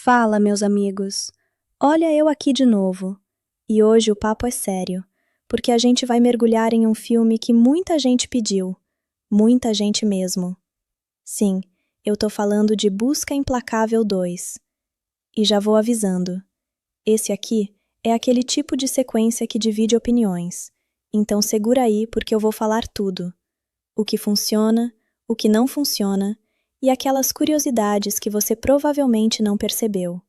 Fala, meus amigos. Olha eu aqui de novo. E hoje o papo é sério, porque a gente vai mergulhar em um filme que muita gente pediu. Muita gente mesmo. Sim, eu tô falando de Busca Implacável 2. E já vou avisando. Esse aqui é aquele tipo de sequência que divide opiniões. Então segura aí porque eu vou falar tudo. O que funciona, o que não funciona e aquelas curiosidades que você provavelmente não percebeu.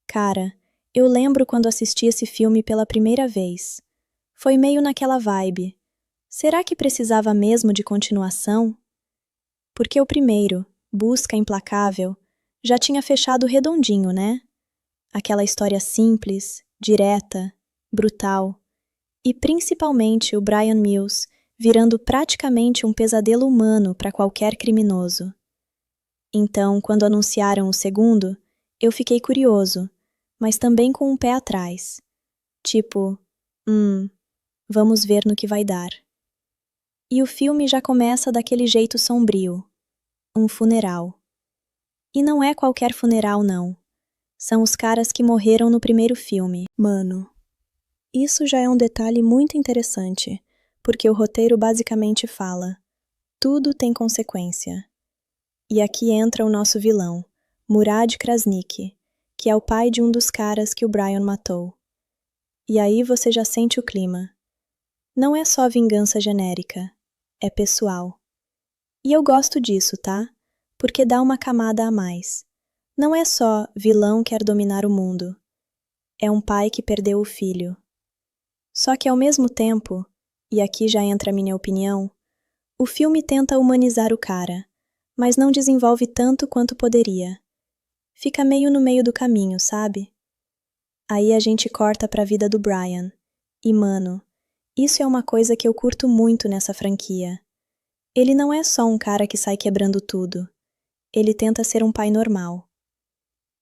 Cara, eu lembro quando assisti esse filme pela primeira vez. Foi meio naquela vibe. Será que precisava mesmo de continuação? Porque o primeiro, Busca Implacável, já tinha fechado redondinho, né? Aquela história simples, direta, brutal. E principalmente o Brian Mills virando praticamente um pesadelo humano para qualquer criminoso. Então, quando anunciaram o segundo, eu fiquei curioso, mas também com um pé atrás. Tipo, vamos ver no que vai dar. E o filme já começa daquele jeito sombrio. Um funeral. E não é qualquer funeral, não. São os caras que morreram no primeiro filme. Mano, isso já é um detalhe muito interessante, porque o roteiro basicamente fala: tudo tem consequência. E aqui entra o nosso vilão, Murad Krasniqi, que é o pai de um dos caras que o Brian matou. E aí você já sente o clima. Não é só vingança genérica, é pessoal. E eu gosto disso, tá? Porque dá uma camada a mais. Não é só vilão quer dominar o mundo. É um pai que perdeu o filho. Só que ao mesmo tempo, e aqui já entra a minha opinião, o filme tenta humanizar o cara, mas não desenvolve tanto quanto poderia. Fica meio no meio do caminho, sabe? Aí a gente corta pra vida do Brian. E mano, isso é uma coisa que eu curto muito nessa franquia. Ele não é só um cara que sai quebrando tudo. Ele tenta ser um pai normal.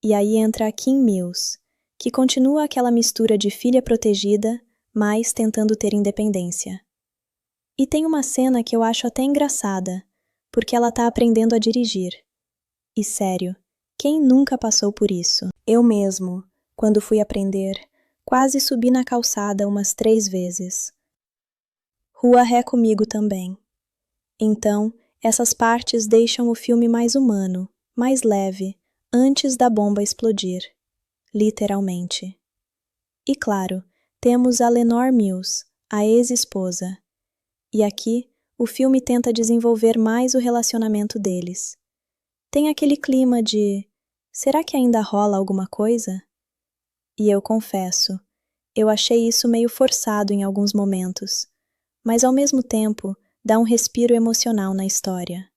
E aí entra a Kim Mills, que continua aquela mistura de filha protegida, mas tentando ter independência. E tem uma cena que eu acho até engraçada, porque ela tá aprendendo a dirigir. E sério, quem nunca passou por isso? Eu mesmo, quando fui aprender, quase subi na calçada umas 3 vezes. Rua ré comigo também. Então, essas partes deixam o filme mais humano, mais leve, antes da bomba explodir. Literalmente. E claro, temos a Lenore Mills, a ex-esposa. E aqui, o filme tenta desenvolver mais o relacionamento deles. Tem aquele clima de: será que ainda rola alguma coisa? E eu confesso, eu achei isso meio forçado em alguns momentos, mas ao mesmo tempo dá um respiro emocional na história.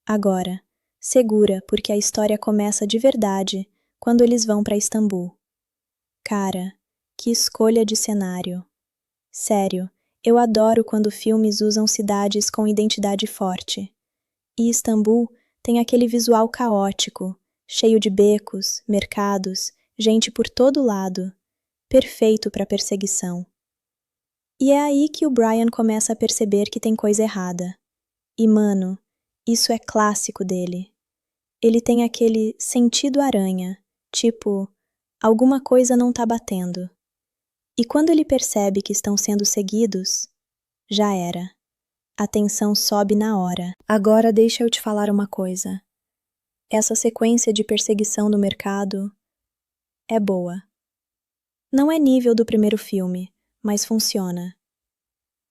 Agora, segura, porque a história começa de verdade quando eles vão para Istambul. Cara, que escolha de cenário. Sério, eu adoro quando filmes usam cidades com identidade forte. E Istambul tem aquele visual caótico, cheio de becos, mercados, gente por todo lado. Perfeito para perseguição. E é aí que o Brian começa a perceber que tem coisa errada. E mano, isso é clássico dele. Ele tem aquele sentido aranha, tipo, alguma coisa não tá batendo. E quando ele percebe que estão sendo seguidos, já era. A tensão sobe na hora. Agora deixa eu te falar uma coisa. Essa sequência de perseguição no mercado é boa. Não é nível do primeiro filme, mas funciona.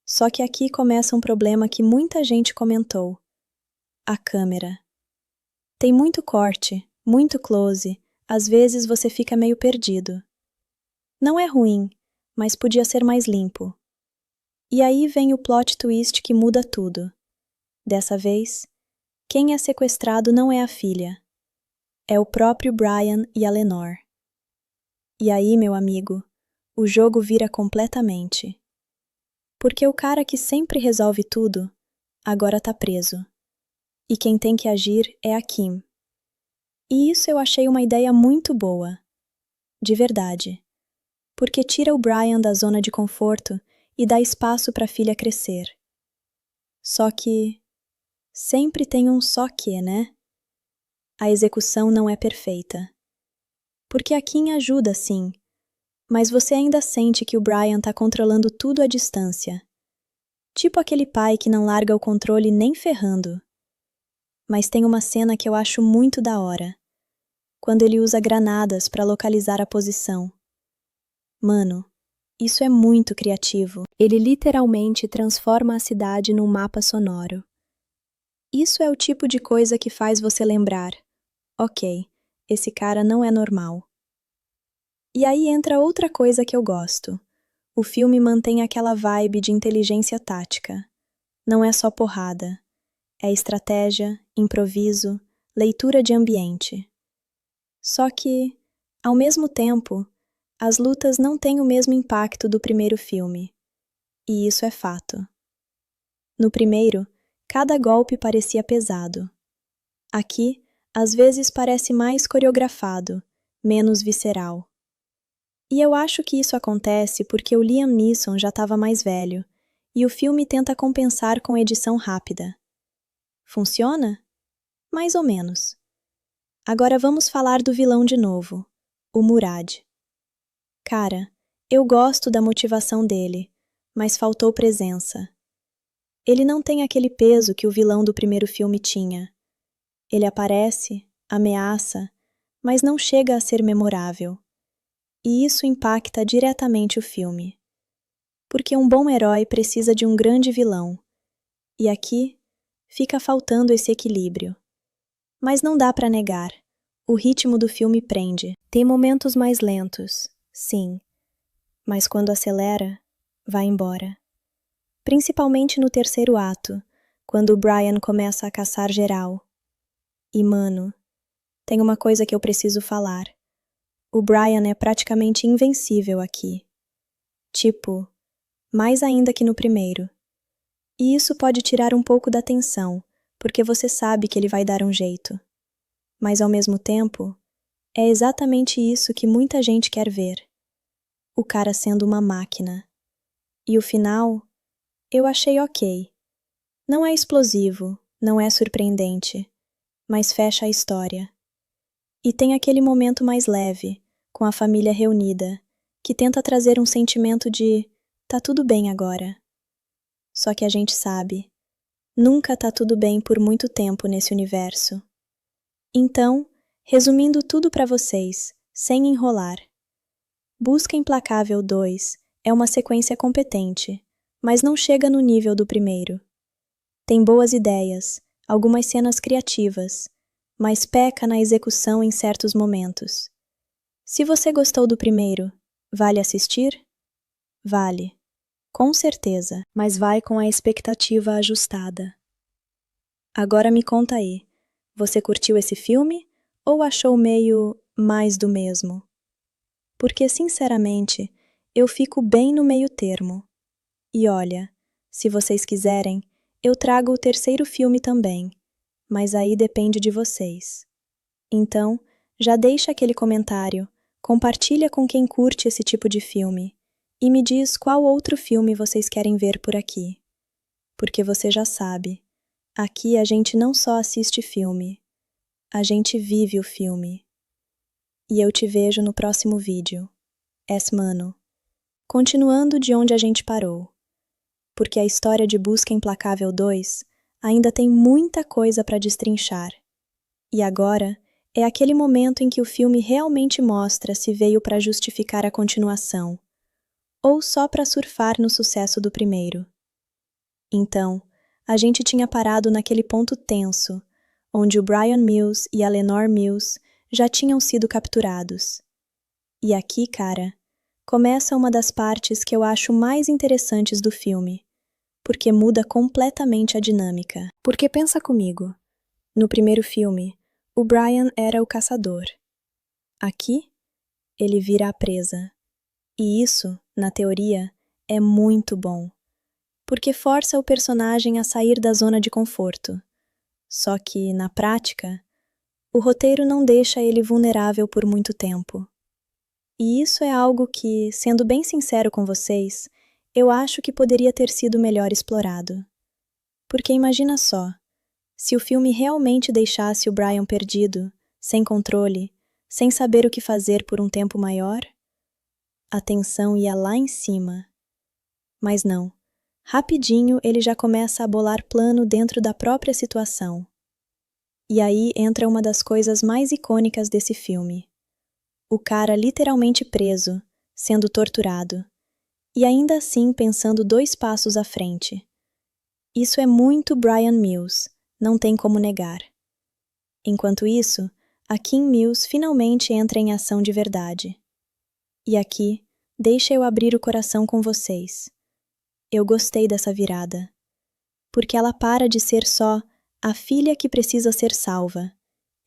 Só que aqui começa um problema que muita gente comentou. A câmera. Tem muito corte, muito close, às vezes você fica meio perdido. Não é ruim, mas podia ser mais limpo. E aí vem o plot twist que muda tudo. Dessa vez, quem é sequestrado não é a filha. É o próprio Brian e a Lenore. E aí, meu amigo, o jogo vira completamente. Porque o cara que sempre resolve tudo, agora tá preso. E quem tem que agir é a Kim. E isso eu achei uma ideia muito boa. De verdade. Porque tira o Brian da zona de conforto e dá espaço para a filha crescer. Só que sempre tem um só que, né? A execução não é perfeita. Porque a Kim ajuda, sim, mas você ainda sente que o Brian tá controlando tudo à distância. Tipo aquele pai que não larga o controle nem ferrando. Mas tem uma cena que eu acho muito da hora. Quando ele usa granadas para localizar a posição. Mano, isso é muito criativo. Ele literalmente transforma a cidade num mapa sonoro. Isso é o tipo de coisa que faz você lembrar: ok, esse cara não é normal. E aí entra outra coisa que eu gosto. O filme mantém aquela vibe de inteligência tática. Não é só porrada. É estratégia, improviso, leitura de ambiente. Só que, ao mesmo tempo, as lutas não têm o mesmo impacto do primeiro filme. E isso é fato. No primeiro, cada golpe parecia pesado. Aqui, às vezes parece mais coreografado, menos visceral. E eu acho que isso acontece porque o Liam Neeson já estava mais velho, e o filme tenta compensar com edição rápida. Funciona? Mais ou menos. Agora vamos falar do vilão de novo, o Murad. Cara, eu gosto da motivação dele, mas faltou presença. Ele não tem aquele peso que o vilão do primeiro filme tinha. Ele aparece, ameaça, mas não chega a ser memorável. E isso impacta diretamente o filme. Porque um bom herói precisa de um grande vilão. E aqui, fica faltando esse equilíbrio. Mas não dá pra negar. O ritmo do filme prende. Tem momentos mais lentos, sim. Mas quando acelera, vai embora. Principalmente no terceiro ato, quando o Brian começa a caçar geral. E, mano, tem uma coisa que eu preciso falar. O Brian é praticamente invencível aqui. Tipo, mais ainda que no primeiro. E isso pode tirar um pouco da tensão, porque você sabe que ele vai dar um jeito. Mas, ao mesmo tempo, é exatamente isso que muita gente quer ver. O cara sendo uma máquina. E o final, eu achei ok. Não é explosivo, não é surpreendente, mas fecha a história. E tem aquele momento mais leve, com a família reunida, que tenta trazer um sentimento de tá tudo bem agora. Só que a gente sabe, nunca tá tudo bem por muito tempo nesse universo. Então, resumindo tudo pra vocês, sem enrolar. Busca Implacável 2 é uma sequência competente, mas não chega no nível do primeiro. Tem boas ideias, algumas cenas criativas, mas peca na execução em certos momentos. Se você gostou do primeiro, vale assistir? Vale. Com certeza, mas vai com a expectativa ajustada. Agora me conta aí, você curtiu esse filme ou achou meio mais do mesmo? Porque, sinceramente, eu fico bem no meio termo. E olha, se vocês quiserem, eu trago o terceiro filme também, mas aí depende de vocês. Então, já deixa aquele comentário, compartilha com quem curte esse tipo de filme e me diz qual outro filme vocês querem ver por aqui. Porque você já sabe, aqui a gente não só assiste filme, a gente vive o filme. E eu te vejo no próximo vídeo. Mano. Continuando de onde a gente parou. Porque a história de Busca Implacável 2 ainda tem muita coisa para destrinchar. E agora é aquele momento em que o filme realmente mostra se veio para justificar a continuação, ou só para surfar no sucesso do primeiro. Então, a gente tinha parado naquele ponto tenso, onde o Brian Mills e a Lenore Mills já tinham sido capturados. E aqui, cara, começa uma das partes que eu acho mais interessantes do filme, porque muda completamente a dinâmica. Porque pensa comigo, no primeiro filme, o Brian era o caçador. Aqui, ele vira a presa. E isso, na teoria, é muito bom, porque força o personagem a sair da zona de conforto. Só que, na prática, o roteiro não deixa ele vulnerável por muito tempo. E isso é algo que, sendo bem sincero com vocês, eu acho que poderia ter sido melhor explorado. Porque imagina só, se o filme realmente deixasse o Brian perdido, sem controle, sem saber o que fazer por um tempo maior? A tensão ia lá em cima. Mas não. Rapidinho ele já começa a bolar plano dentro da própria situação. E aí entra uma das coisas mais icônicas desse filme. O cara literalmente preso, sendo torturado, e ainda assim pensando 2 passos à frente. Isso é muito Brian Mills, não tem como negar. Enquanto isso, a Kim Mills finalmente entra em ação de verdade. E aqui, deixa eu abrir o coração com vocês. Eu gostei dessa virada. Porque ela para de ser só a filha que precisa ser salva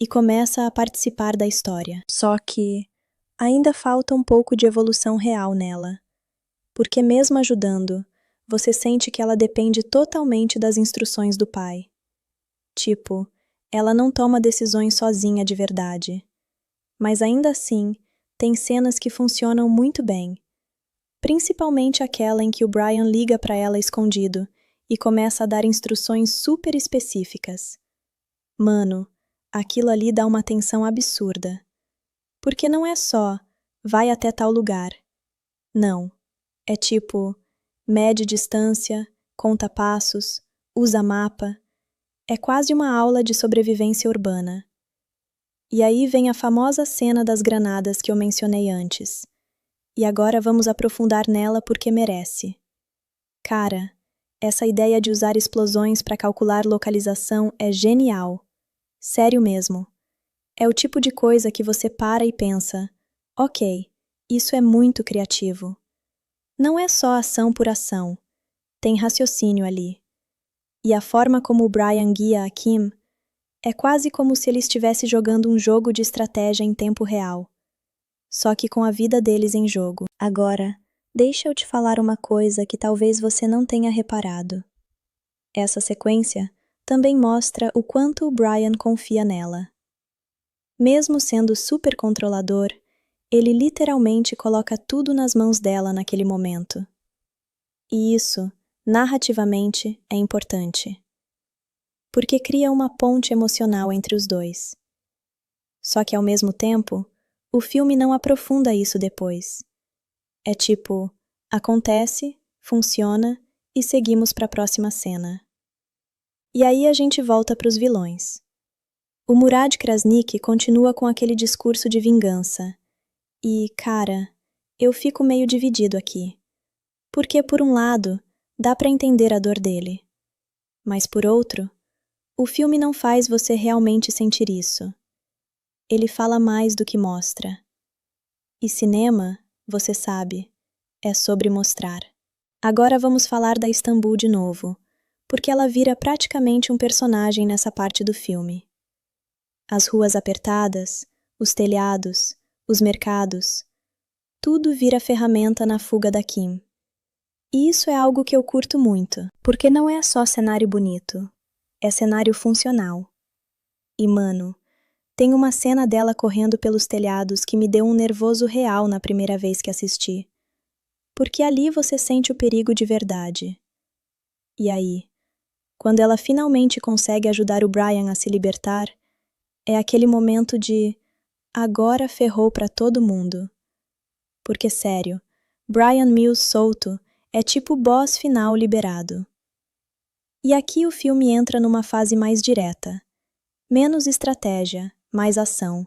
e começa a participar da história. Só que ainda falta um pouco de evolução real nela. Porque mesmo ajudando, você sente que ela depende totalmente das instruções do pai. Tipo, ela não toma decisões sozinha de verdade. Mas ainda assim, tem cenas que funcionam muito bem. Principalmente aquela em que o Brian liga para ela escondido e começa a dar instruções super específicas. Mano, aquilo ali dá uma tensão absurda. Porque não é só, vai até tal lugar. Não. É tipo, mede distância, conta passos, usa mapa. É quase uma aula de sobrevivência urbana. E aí vem a famosa cena das granadas que eu mencionei antes. E agora vamos aprofundar nela porque merece. Cara, essa ideia de usar explosões para calcular localização é genial. Sério mesmo. É o tipo de coisa que você para e pensa, ok, isso é muito criativo. Não é só ação por ação, tem raciocínio ali. E a forma como o Brian guia a Kim é quase como se ele estivesse jogando um jogo de estratégia em tempo real. Só que com a vida deles em jogo. Agora, deixa eu te falar uma coisa que talvez você não tenha reparado. Essa sequência também mostra o quanto o Brian confia nela. Mesmo sendo super controlador, ele literalmente coloca tudo nas mãos dela naquele momento. E isso, narrativamente, é importante. Porque cria uma ponte emocional entre os dois. Só que, ao mesmo tempo, o filme não aprofunda isso depois. É tipo, acontece, funciona e seguimos para a próxima cena. E aí a gente volta para os vilões. O Murad Krasniqi continua com aquele discurso de vingança. E, cara, eu fico meio dividido aqui. Porque, por um lado, dá para entender a dor dele. Mas, por outro, o filme não faz você realmente sentir isso. Ele fala mais do que mostra. E cinema, você sabe, é sobre mostrar. Agora vamos falar da Istambul de novo, porque ela vira praticamente um personagem nessa parte do filme. As ruas apertadas, os telhados, os mercados, tudo vira ferramenta na fuga da Kim. E isso é algo que eu curto muito, porque não é só cenário bonito, é cenário funcional. E, mano, tem uma cena dela correndo pelos telhados que me deu um nervoso real na primeira vez que assisti. Porque ali você sente o perigo de verdade. E aí, quando ela finalmente consegue ajudar o Brian a se libertar, é aquele momento de agora ferrou pra todo mundo. Porque, sério, Brian Mills solto é tipo o boss final liberado. E aqui o filme entra numa fase mais direta. Menos estratégia, mais ação.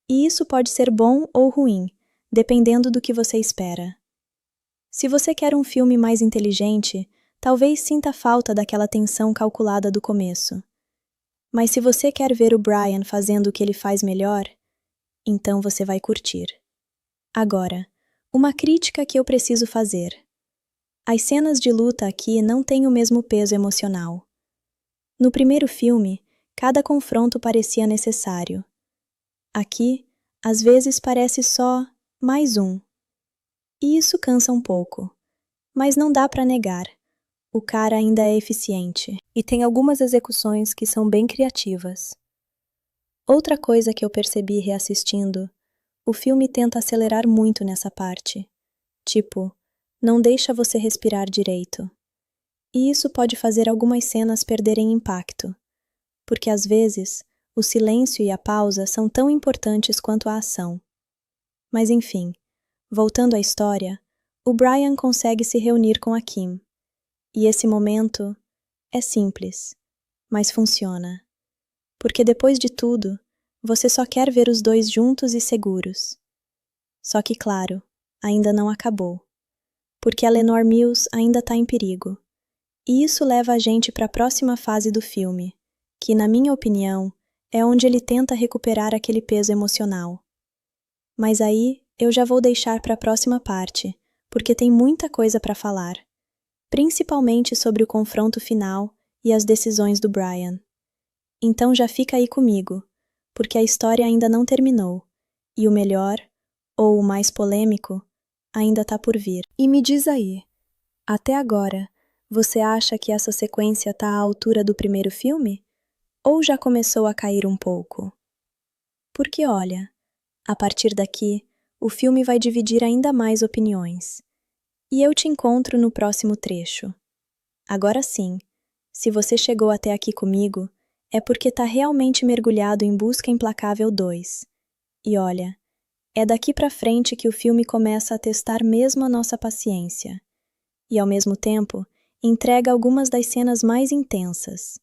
E isso pode ser bom ou ruim, dependendo do que você espera. Se você quer um filme mais inteligente, talvez sinta falta daquela tensão calculada do começo. Mas se você quer ver o Brian fazendo o que ele faz melhor, então você vai curtir. Agora, uma crítica que eu preciso fazer. As cenas de luta aqui não têm o mesmo peso emocional. No primeiro filme, cada confronto parecia necessário. Aqui, às vezes parece só mais um. E isso cansa um pouco. Mas não dá para negar. O cara ainda é eficiente. E tem algumas execuções que são bem criativas. Outra coisa que eu percebi reassistindo, o filme tenta acelerar muito nessa parte. Tipo, não deixa você respirar direito. E isso pode fazer algumas cenas perderem impacto. Porque às vezes, O silêncio e a pausa são tão importantes quanto a ação. Mas enfim, voltando à história, o Brian consegue se reunir com a Kim. E esse momento é simples, mas funciona. Porque depois de tudo, você só quer ver os dois juntos e seguros. Só que, claro, ainda não acabou. Porque a Lenore Mills ainda está em perigo. E isso leva a gente para a próxima fase do filme, que, na minha opinião, é onde ele tenta recuperar aquele peso emocional. Mas aí eu já vou deixar para a próxima parte, porque tem muita coisa para falar, principalmente sobre o confronto final e as decisões do Brian. Então já fica aí comigo, porque a história ainda não terminou, e o melhor, ou o mais polêmico, ainda tá por vir. E me diz aí, até agora, você acha que essa sequência tá à altura do primeiro filme? Ou já começou a cair um pouco? Porque olha, a partir daqui, o filme vai dividir ainda mais opiniões. E eu te encontro no próximo trecho. Agora sim, se você chegou até aqui comigo, é porque tá realmente mergulhado em Busca Implacável 2. E olha, é daqui pra frente que o filme começa a testar mesmo a nossa paciência. E ao mesmo tempo, entrega algumas das cenas mais intensas.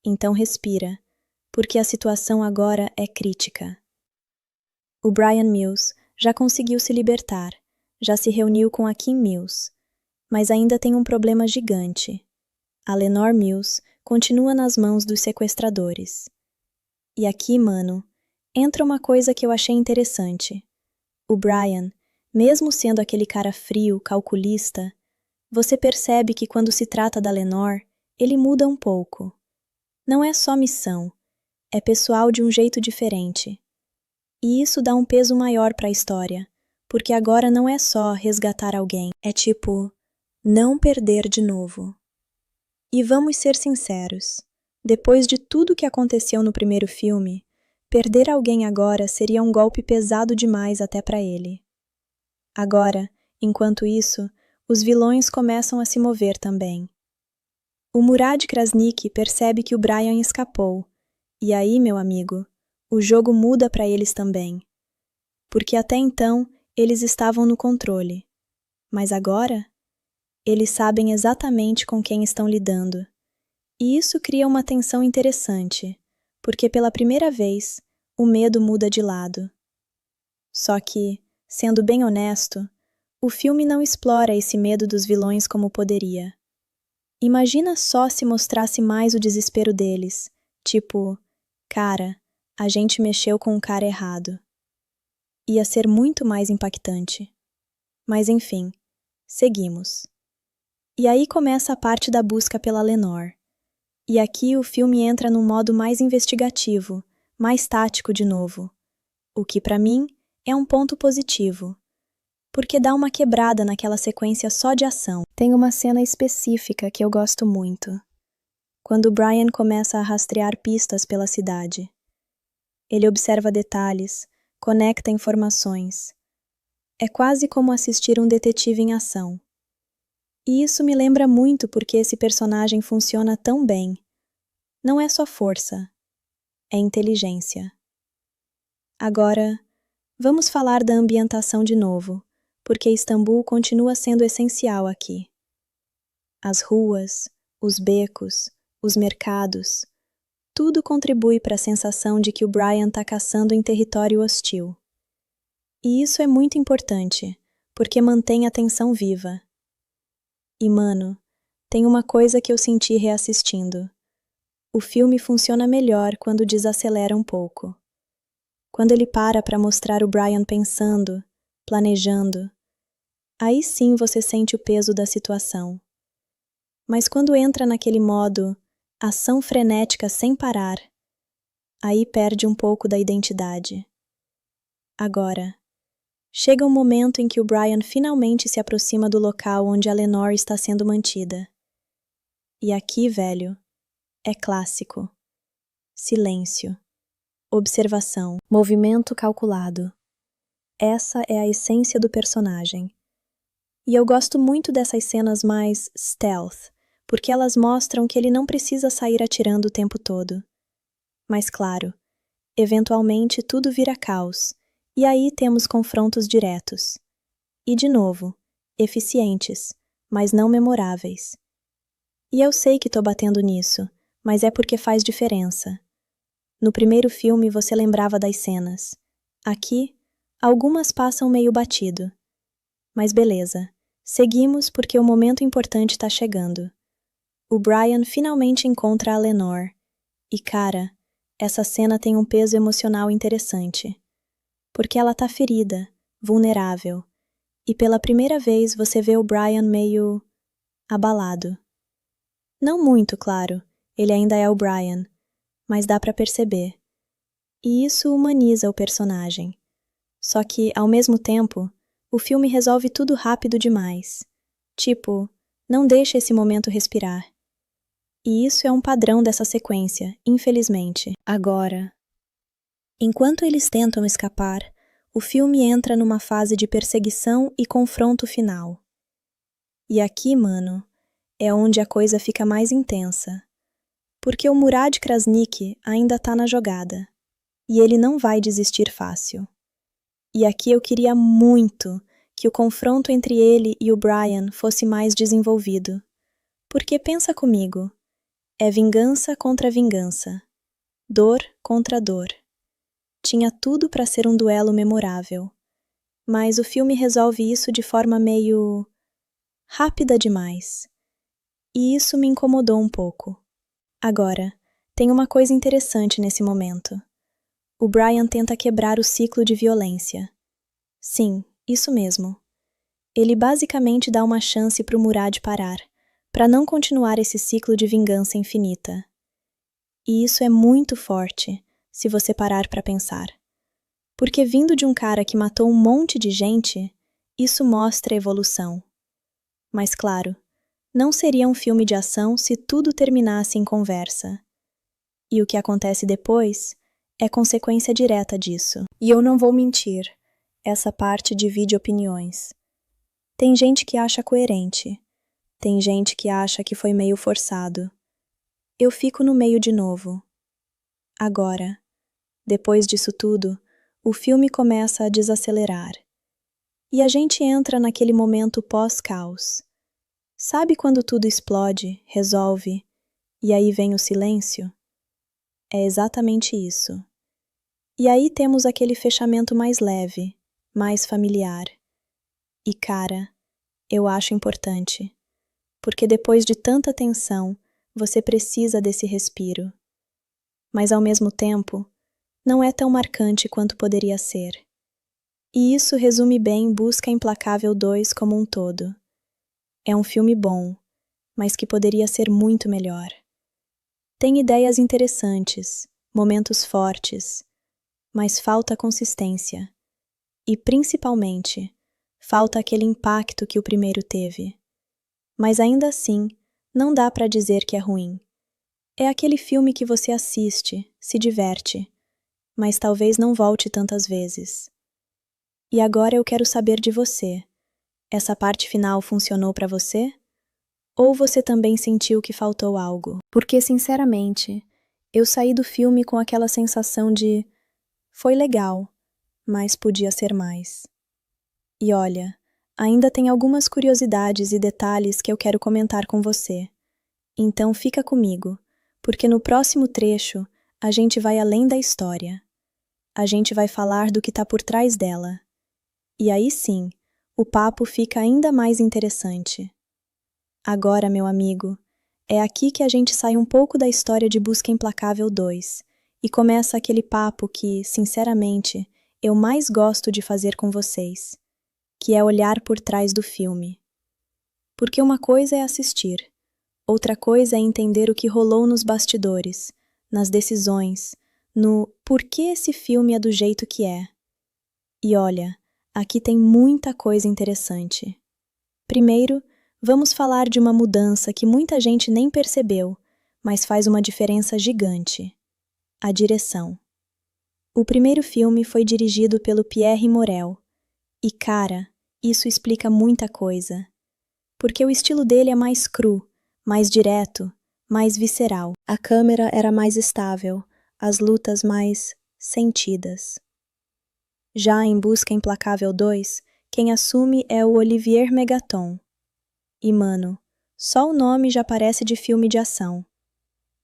Então respira, porque a situação agora é crítica. O Brian Mills já conseguiu se libertar, já se reuniu com a Kim Mills, mas ainda tem um problema gigante. A Lenore Mills continua nas mãos dos sequestradores. E aqui, mano, entra uma coisa que eu achei interessante. O Brian, mesmo sendo aquele cara frio, calculista, você percebe que quando se trata da Lenore, ele muda um pouco. Não é só missão, é pessoal de um jeito diferente. E isso dá um peso maior para a história, porque agora não é só resgatar alguém, é tipo, não perder de novo. E vamos ser sinceros, depois de tudo que aconteceu no primeiro filme, perder alguém agora seria um golpe pesado demais até para ele. Agora, enquanto isso, os vilões começam a se mover também. O Murad Krasniqi percebe que o Brian escapou, e aí, meu amigo, o jogo muda para eles também. Porque até então, eles estavam no controle. Mas agora, eles sabem exatamente com quem estão lidando. E isso cria uma tensão interessante, porque pela primeira vez, o medo muda de lado. Só que, sendo bem honesto, o filme não explora esse medo dos vilões como poderia. Imagina só se mostrasse mais o desespero deles, tipo, cara, a gente mexeu com o cara errado. Ia ser muito mais impactante. Mas enfim, seguimos. E aí começa a parte da busca pela Lenore. E aqui o filme entra num modo mais investigativo, mais tático de novo. O que pra mim é um ponto positivo. Porque dá uma quebrada naquela sequência só de ação. Tem uma cena específica que eu gosto muito. Quando o Brian começa a rastrear pistas pela cidade. Ele observa detalhes, conecta informações. É quase como assistir um detetive em ação. E isso me lembra muito porque esse personagem funciona tão bem. Não é só força, é inteligência. Agora, vamos falar da ambientação de novo, porque Istambul continua sendo essencial aqui. As ruas, os becos, os mercados, tudo contribui para a sensação de que o Brian está caçando em território hostil. E isso é muito importante, porque mantém a tensão viva. E, mano, tem uma coisa que eu senti reassistindo. O filme funciona melhor quando desacelera um pouco. Quando ele para mostrar o Brian pensando, planejando, aí sim você sente o peso da situação. Mas quando entra naquele modo, ação frenética sem parar, aí perde um pouco da identidade. Agora, chega um momento em que o Brian finalmente se aproxima do local onde a Lenore está sendo mantida. E aqui, velho, é clássico. Silêncio. Observação. Movimento calculado. Essa é a essência do personagem. E eu gosto muito dessas cenas mais stealth, porque elas mostram que ele não precisa sair atirando o tempo todo. Mas claro, eventualmente tudo vira caos, e aí temos confrontos diretos. E de novo, eficientes, mas não memoráveis. E eu sei que tô batendo nisso, mas é porque faz diferença. No primeiro filme você lembrava das cenas. Aqui, algumas passam meio batido. Mas beleza, seguimos porque o momento importante tá chegando. O Brian finalmente encontra a Lenore. E cara, essa cena tem um peso emocional interessante. Porque ela tá ferida, vulnerável. E pela primeira vez você vê o Brian meio abalado. Não muito, claro, ele ainda é o Brian, mas dá pra perceber. E isso humaniza o personagem. Só que, ao mesmo tempo, o filme resolve tudo rápido demais. Tipo, não deixa esse momento respirar. E isso é um padrão dessa sequência, infelizmente. Agora, enquanto eles tentam escapar, o filme entra numa fase de perseguição e confronto final. E aqui, mano, é onde a coisa fica mais intensa. Porque o Murad Krasniqi ainda tá na jogada. E ele não vai desistir fácil. E aqui eu queria muito que o confronto entre ele e o Brian fosse mais desenvolvido. Porque pensa comigo, é vingança contra vingança. Dor contra dor. Tinha tudo para ser um duelo memorável. Mas o filme resolve isso de forma meio rápida demais. E isso me incomodou um pouco. Agora, tem uma coisa interessante nesse momento. O Brian tenta quebrar o ciclo de violência. Sim, isso mesmo. Ele basicamente dá uma chance pro Murad parar, para não continuar esse ciclo de vingança infinita. E isso é muito forte, se você parar para pensar. Porque vindo de um cara que matou um monte de gente, isso mostra evolução. Mas claro, não seria um filme de ação se tudo terminasse em conversa. E o que acontece depois é consequência direta disso. E eu não vou mentir, essa parte divide opiniões. Tem gente que acha coerente, tem gente que acha que foi meio forçado. Eu fico no meio de novo. Agora, depois disso tudo, o filme começa a desacelerar. E a gente entra naquele momento pós-caos. Sabe quando tudo explode, resolve, e aí vem o silêncio? É exatamente isso. E aí temos aquele fechamento mais leve, mais familiar. E cara, eu acho importante. Porque depois de tanta tensão, você precisa desse respiro. Mas ao mesmo tempo, não é tão marcante quanto poderia ser. E isso resume bem Busca Implacável 2 como um todo. É um filme bom, mas que poderia ser muito melhor. Tem ideias interessantes, momentos fortes, mas falta consistência. E, principalmente, falta aquele impacto que o primeiro teve. Mas ainda assim, não dá pra dizer que é ruim. É aquele filme que você assiste, se diverte, mas talvez não volte tantas vezes. E agora eu quero saber de você. Essa parte final funcionou pra você? Ou você também sentiu que faltou algo? Porque, sinceramente, eu saí do filme com aquela sensação de foi legal, mas podia ser mais. E olha, ainda tem algumas curiosidades e detalhes que eu quero comentar com você. Então fica comigo, porque no próximo trecho a gente vai além da história. A gente vai falar do que tá por trás dela. E aí sim, o papo fica ainda mais interessante. Agora, meu amigo, é aqui que a gente sai um pouco da história de Busca Implacável 2 e começa aquele papo que, sinceramente, eu mais gosto de fazer com vocês, que é olhar por trás do filme. Porque uma coisa é assistir, outra coisa é entender o que rolou nos bastidores, nas decisões, no porquê esse filme é do jeito que é. E olha, aqui tem muita coisa interessante. Primeiro, vamos falar de uma mudança que muita gente nem percebeu, mas faz uma diferença gigante. A direção. O primeiro filme foi dirigido pelo Pierre Morel. E cara, isso explica muita coisa. Porque o estilo dele é mais cru, mais direto, mais visceral. A câmera era mais estável, as lutas mais sentidas. Já em Busca Implacável 2, quem assume é o Olivier Megaton. E, mano, só o nome já parece de filme de ação.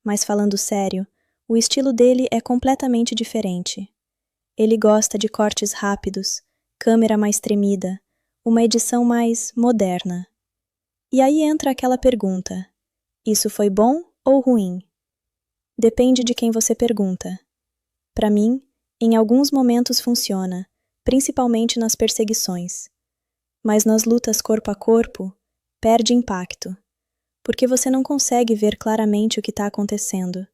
Mas falando sério, o estilo dele é completamente diferente. Ele gosta de cortes rápidos, câmera mais tremida, uma edição mais moderna. E aí entra aquela pergunta: isso foi bom ou ruim? Depende de quem você pergunta. Para mim, em alguns momentos funciona, principalmente nas perseguições. Mas nas lutas corpo a corpo, perde impacto, porque você não consegue ver claramente o que está acontecendo.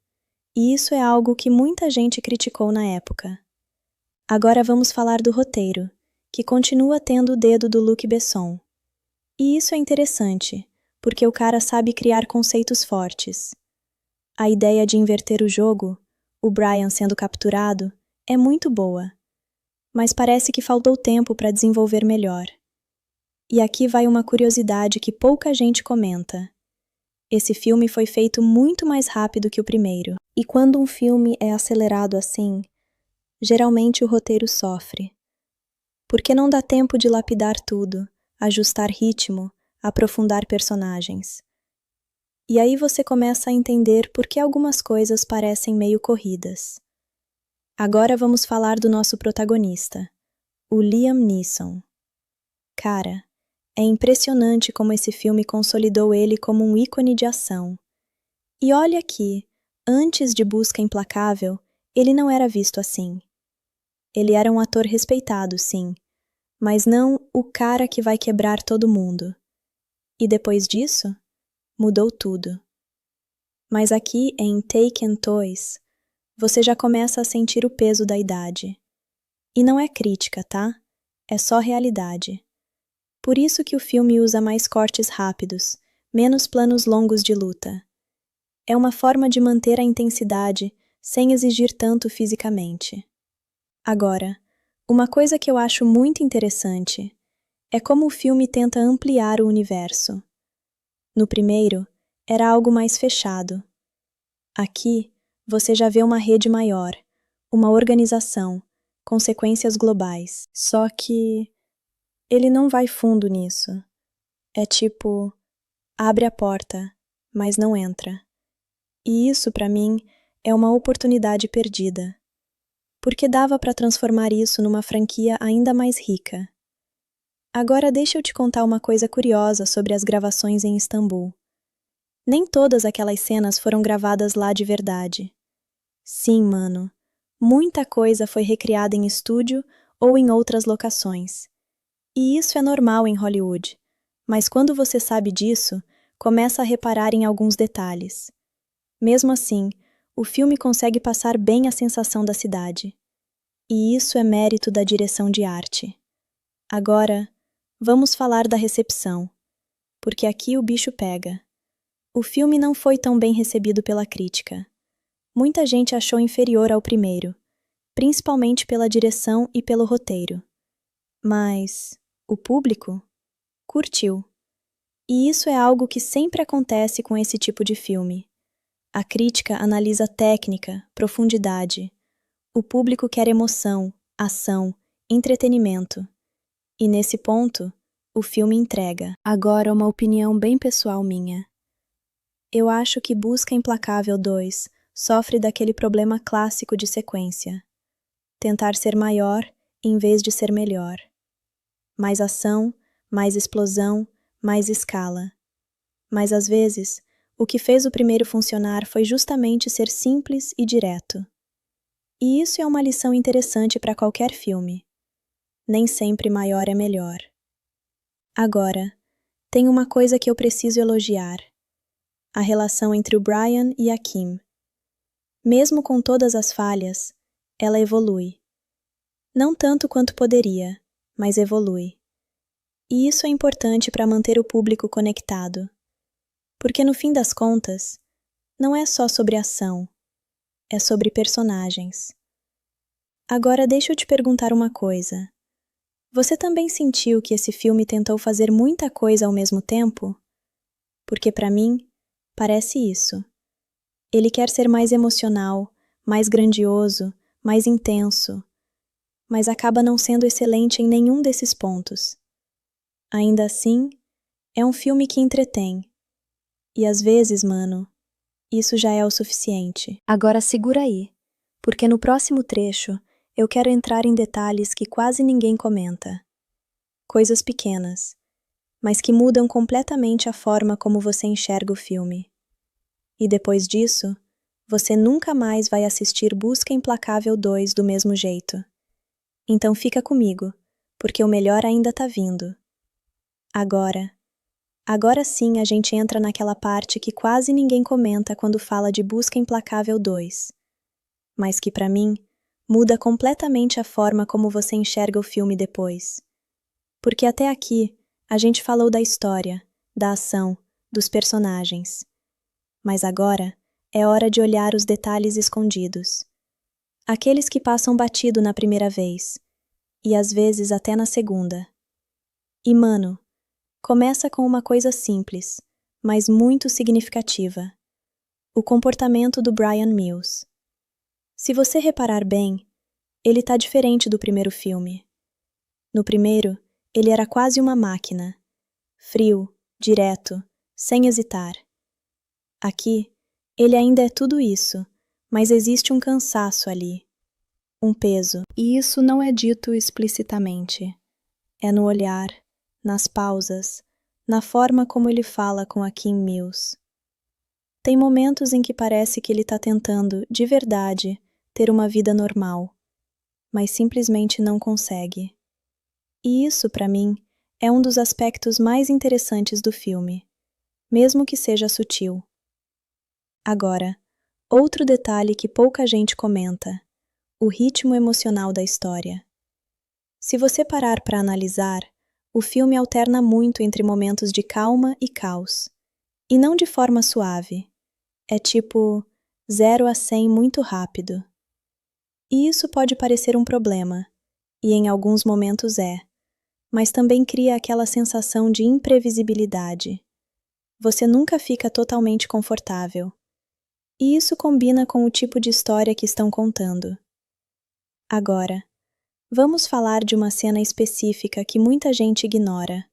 E isso é algo que muita gente criticou na época. Agora vamos falar do roteiro, que continua tendo o dedo do Luc Besson. E isso é interessante, porque o cara sabe criar conceitos fortes. A ideia de inverter o jogo, o Brian sendo capturado, é muito boa, mas parece que faltou tempo para desenvolver melhor. E aqui vai uma curiosidade que pouca gente comenta. Esse filme foi feito muito mais rápido que o primeiro. E quando um filme é acelerado assim, geralmente o roteiro sofre. Porque não dá tempo de lapidar tudo, ajustar ritmo, aprofundar personagens. E aí você começa a entender por que algumas coisas parecem meio corridas. Agora vamos falar do nosso protagonista, o Liam Neeson. Cara, é impressionante como esse filme consolidou ele como um ícone de ação. E olha que, antes de Busca Implacável, ele não era visto assim. Ele era um ator respeitado, sim, mas não o cara que vai quebrar todo mundo. E depois disso, mudou tudo. Mas aqui em Taken 2, você já começa a sentir o peso da idade. E não é crítica, tá? É só realidade. Por isso que o filme usa mais cortes rápidos, menos planos longos de luta. É uma forma de manter a intensidade sem exigir tanto fisicamente. Agora, uma coisa que eu acho muito interessante é como o filme tenta ampliar o universo. No primeiro, era algo mais fechado. Aqui, você já vê uma rede maior, uma organização, consequências globais. Só que ele não vai fundo nisso. É tipo, abre a porta, mas não entra. E isso, para mim, é uma oportunidade perdida. Porque dava para transformar isso numa franquia ainda mais rica. Agora deixa eu te contar uma coisa curiosa sobre as gravações em Istambul. Nem todas aquelas cenas foram gravadas lá de verdade. Sim, mano. Muita coisa foi recriada em estúdio ou em outras locações. E isso é normal em Hollywood. Mas quando você sabe disso, começa a reparar em alguns detalhes. Mesmo assim, o filme consegue passar bem a sensação da cidade. E isso é mérito da direção de arte. Agora, vamos falar da recepção, porque aqui o bicho pega. O filme não foi tão bem recebido pela crítica. Muita gente achou inferior ao primeiro, principalmente pela direção e pelo roteiro. Mas o público curtiu. E isso é algo que sempre acontece com esse tipo de filme. A crítica analisa técnica, profundidade. O público quer emoção, ação, entretenimento. E nesse ponto, o filme entrega. Agora, uma opinião bem pessoal minha. Eu acho que Busca Implacável 2 sofre daquele problema clássico de sequência. Tentar ser maior em vez de ser melhor. Mais ação, mais explosão, mais escala. Mas às vezes, o que fez o primeiro funcionar foi justamente ser simples e direto. E isso é uma lição interessante para qualquer filme. Nem sempre maior é melhor. Agora, tem uma coisa que eu preciso elogiar. A relação entre o Brian e a Kim. Mesmo com todas as falhas, ela evolui. Não tanto quanto poderia, mas evolui. E isso é importante para manter o público conectado. Porque no fim das contas, não é só sobre ação, é sobre personagens. Agora deixa eu te perguntar uma coisa. Você também sentiu que esse filme tentou fazer muita coisa ao mesmo tempo? Porque para mim, parece isso. Ele quer ser mais emocional, mais grandioso, mais intenso, mas acaba não sendo excelente em nenhum desses pontos. Ainda assim, é um filme que entretém. E às vezes, mano, isso já é o suficiente. Agora segura aí, porque no próximo trecho eu quero entrar em detalhes que quase ninguém comenta. Coisas pequenas, mas que mudam completamente a forma como você enxerga o filme. E depois disso, você nunca mais vai assistir Busca Implacável 2 do mesmo jeito. Então fica comigo, porque o melhor ainda tá vindo. Agora sim a gente entra naquela parte que quase ninguém comenta quando fala de Busca Implacável 2, mas que pra mim muda completamente a forma como você enxerga o filme depois. Porque até aqui a gente falou da história, da ação, dos personagens. Mas agora é hora de olhar os detalhes escondidos. Aqueles que passam batido na primeira vez, e às vezes até na segunda. E mano, começa com uma coisa simples, mas muito significativa. O comportamento do Bryan Mills. Se você reparar bem, ele tá diferente do primeiro filme. No primeiro, ele era quase uma máquina. Frio, direto, sem hesitar. Aqui, ele ainda é tudo isso, mas existe um cansaço ali. Um peso. E isso não é dito explicitamente. É no olhar, nas pausas, na forma como ele fala com a Kim Mills. Tem momentos em que parece que ele tá tentando, de verdade, ter uma vida normal, mas simplesmente não consegue. E isso, pra mim, é um dos aspectos mais interessantes do filme, mesmo que seja sutil. Agora, outro detalhe que pouca gente comenta: o ritmo emocional da história. Se você parar para analisar, o filme alterna muito entre momentos de calma e caos, e não de forma suave. É tipo 0 a 100 muito rápido. E isso pode parecer um problema, e em alguns momentos é, mas também cria aquela sensação de imprevisibilidade. Você nunca fica totalmente confortável. E isso combina com o tipo de história que estão contando. Agora, vamos falar de uma cena específica que muita gente ignora.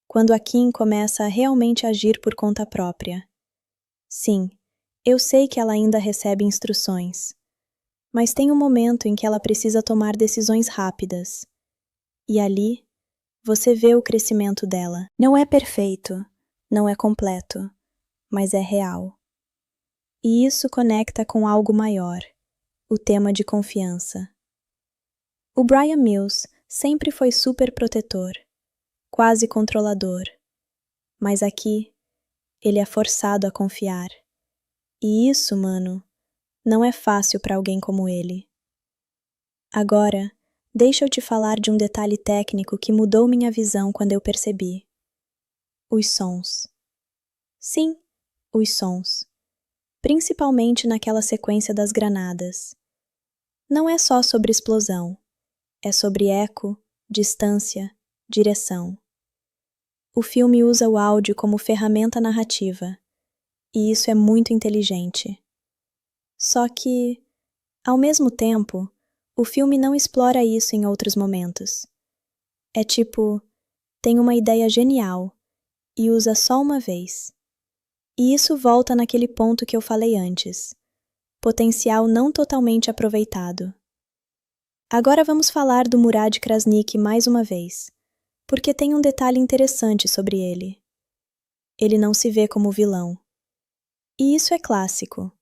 Quando a Kim começa a realmente agir por conta própria. Sim, eu sei que ela ainda recebe instruções. Mas tem um momento em que ela precisa tomar decisões rápidas. E ali, você vê o crescimento dela. Não é perfeito, não é completo, mas é real. E isso conecta com algo maior, o tema de confiança. O Bryan Mills sempre foi super protetor, quase controlador. Mas aqui, ele é forçado a confiar. E isso, mano, não é fácil para alguém como ele. Agora, deixa eu te falar de um detalhe técnico que mudou minha visão quando eu percebi. Os sons. Sim, os sons. Principalmente naquela sequência das granadas. Não é só sobre explosão. É sobre eco, distância, direção. O filme usa o áudio como ferramenta narrativa, e isso é muito inteligente. Só que, ao mesmo tempo, o filme não explora isso em outros momentos. É tipo, tem uma ideia genial e usa só uma vez. E isso volta naquele ponto que eu falei antes. Potencial não totalmente aproveitado. Agora vamos falar do Murad Krasniqi mais uma vez, porque tem um detalhe interessante sobre ele. Ele não se vê como vilão. E isso é clássico,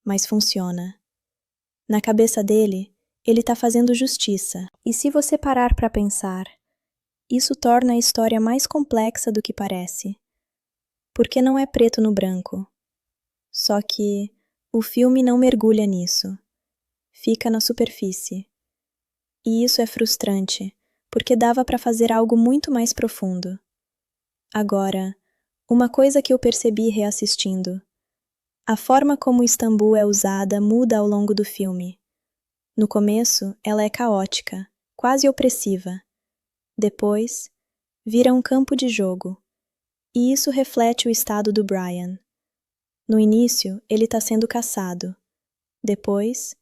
mas funciona. Na cabeça dele, ele tá fazendo justiça. E se você parar para pensar, isso torna a história mais complexa do que parece. Porque não é preto no branco. Só que o filme não mergulha nisso. Fica na superfície. E isso é frustrante, porque dava para fazer algo muito mais profundo. Agora, uma coisa que eu percebi reassistindo. A forma como Istambul é usada muda ao longo do filme. No começo, ela é caótica, quase opressiva. Depois, vira um campo de jogo. E isso reflete o estado do Bryan. No início, ele está sendo caçado. Depois,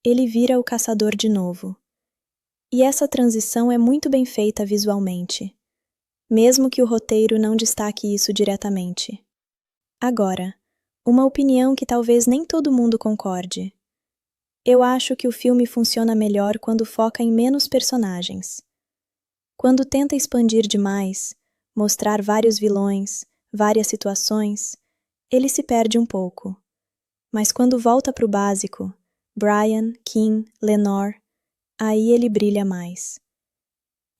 ele vira o caçador de novo. E essa transição é muito bem feita visualmente, mesmo que o roteiro não destaque isso diretamente. Agora, uma opinião que talvez nem todo mundo concorde. Eu acho que o filme funciona melhor quando foca em menos personagens. Quando tenta expandir demais, mostrar vários vilões, várias situações, ele se perde um pouco. Mas quando volta para o básico, Brian, Kim, Lenore, aí ele brilha mais.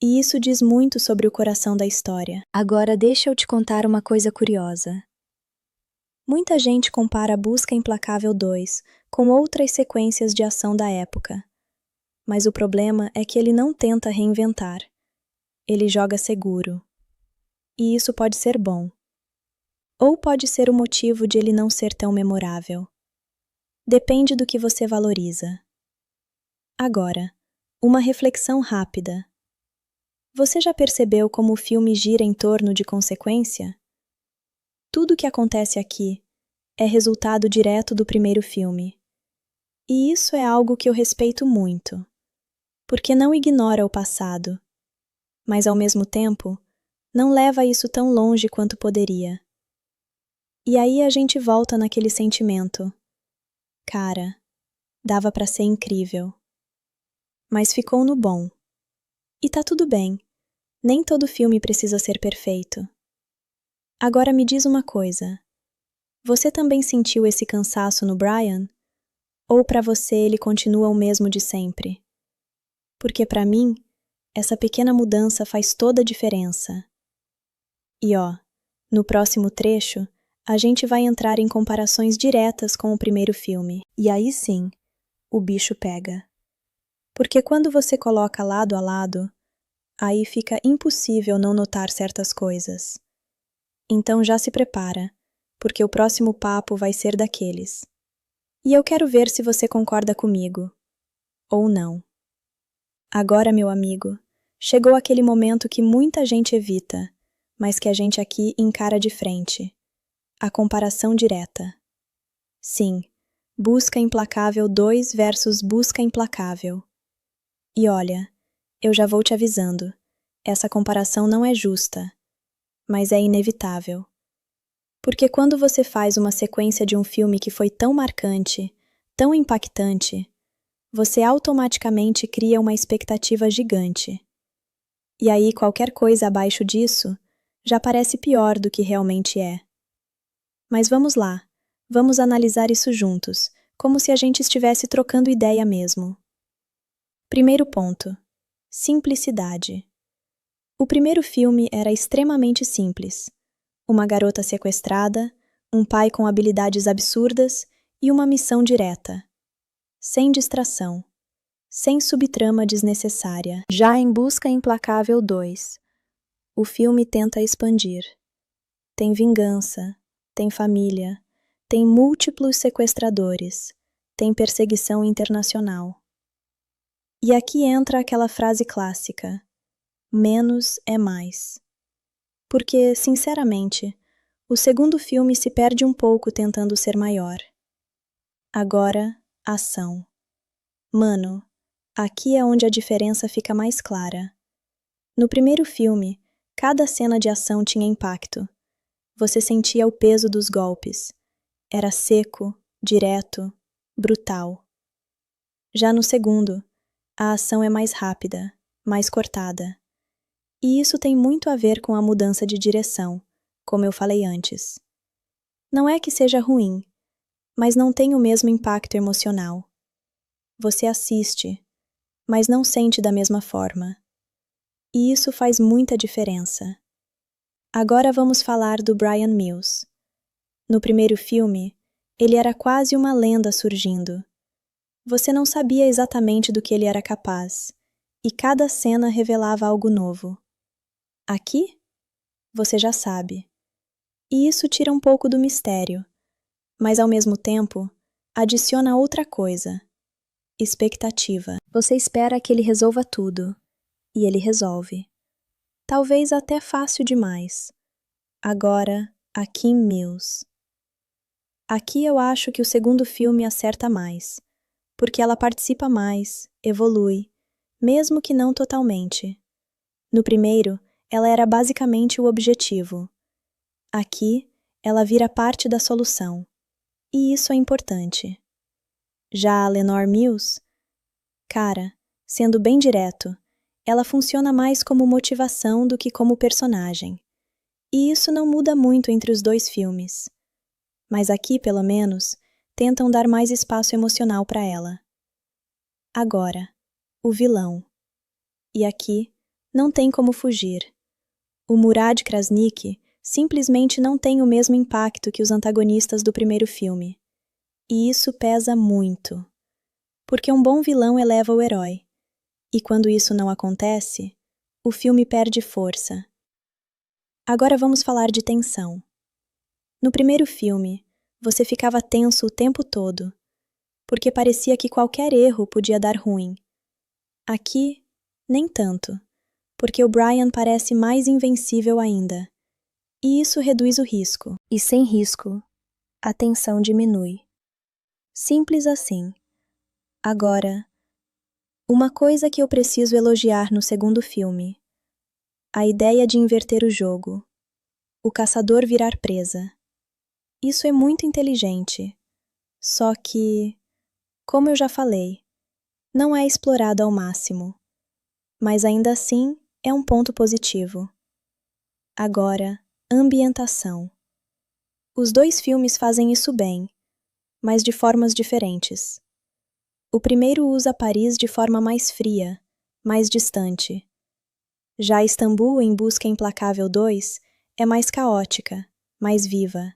E isso diz muito sobre o coração da história. Agora deixa eu te contar uma coisa curiosa. Muita gente compara Busca Implacável 2 com outras sequências de ação da época. Mas o problema é que ele não tenta reinventar. Ele joga seguro. E isso pode ser bom. Ou pode ser o motivo de ele não ser tão memorável. Depende do que você valoriza. Agora, uma reflexão rápida. Você já percebeu como o filme gira em torno de consequência? Tudo o que acontece aqui é resultado direto do primeiro filme. E isso é algo que eu respeito muito, porque não ignora o passado, mas ao mesmo tempo, não leva isso tão longe quanto poderia. E aí a gente volta naquele sentimento. Cara, dava pra ser incrível. Mas ficou no bom. E tá tudo bem. Nem todo filme precisa ser perfeito. Agora me diz uma coisa. Você também sentiu esse cansaço no Brian? Ou pra você ele continua o mesmo de sempre? Porque pra mim, essa pequena mudança faz toda a diferença. E no próximo trecho, a gente vai entrar em comparações diretas com o primeiro filme. E aí sim, o bicho pega. Porque quando você coloca lado a lado, aí fica impossível não notar certas coisas. Então já se prepara, porque o próximo papo vai ser daqueles. E eu quero ver se você concorda comigo. Ou não. Agora, meu amigo, chegou aquele momento que muita gente evita, mas que a gente aqui encara de frente. A comparação direta. Sim, Busca Implacável 2 versus Busca Implacável. E olha, eu já vou te avisando, essa comparação não é justa, mas é inevitável. Porque quando você faz uma sequência de um filme que foi tão marcante, tão impactante, você automaticamente cria uma expectativa gigante. E aí qualquer coisa abaixo disso já parece pior do que realmente é. Mas vamos lá, vamos analisar isso juntos, como se a gente estivesse trocando ideia mesmo. Primeiro ponto: simplicidade. O primeiro filme era extremamente simples. Uma garota sequestrada, um pai com habilidades absurdas e uma missão direta. Sem distração. Sem subtrama desnecessária. Já em Busca Implacável 2, o filme tenta expandir. Tem vingança, tem família, tem múltiplos sequestradores, tem perseguição internacional. E aqui entra aquela frase clássica: menos é mais. Porque, sinceramente, o segundo filme se perde um pouco tentando ser maior. Agora, ação. Mano, aqui é onde a diferença fica mais clara. No primeiro filme, cada cena de ação tinha impacto. Você sentia o peso dos golpes. Era seco, direto, brutal. Já no segundo, a ação é mais rápida, mais cortada. E isso tem muito a ver com a mudança de direção, como eu falei antes. Não é que seja ruim, mas não tem o mesmo impacto emocional. Você assiste, mas não sente da mesma forma. E isso faz muita diferença. Agora vamos falar do Brian Mills. No primeiro filme, ele era quase uma lenda surgindo. Você não sabia exatamente do que ele era capaz, e cada cena revelava algo novo. Aqui, você já sabe. E isso tira um pouco do mistério, mas ao mesmo tempo, adiciona outra coisa: expectativa. Você espera que ele resolva tudo, e ele resolve. Talvez até fácil demais. Agora, aqui em Mills. Aqui eu acho que o segundo filme acerta mais, porque ela participa mais, evolui, mesmo que não totalmente. No primeiro, ela era basicamente o objetivo. Aqui, ela vira parte da solução. E isso é importante. Já a Lenore Mills, cara, sendo bem direto, ela funciona mais como motivação do que como personagem. E isso não muda muito entre os dois filmes. Mas aqui, pelo menos, tentam dar mais espaço emocional para ela. Agora, o vilão. E aqui, não tem como fugir. O Murad Krasniqi simplesmente não tem o mesmo impacto que os antagonistas do primeiro filme. E isso pesa muito. Porque um bom vilão eleva o herói. E quando isso não acontece, o filme perde força. Agora vamos falar de tensão. No primeiro filme, você ficava tenso o tempo todo, porque parecia que qualquer erro podia dar ruim. Aqui, nem tanto, porque o Brian parece mais invencível ainda. E isso reduz o risco. E sem risco, a tensão diminui. Simples assim. Agora, uma coisa que eu preciso elogiar no segundo filme. A ideia de inverter o jogo. O caçador virar presa. Isso é muito inteligente. Só que, como eu já falei, não é explorado ao máximo. Mas ainda assim, é um ponto positivo. Agora, ambientação. Os dois filmes fazem isso bem, mas de formas diferentes. O primeiro usa Paris de forma mais fria, mais distante. Já Istambul, em Busca Implacável 2, é mais caótica, mais viva.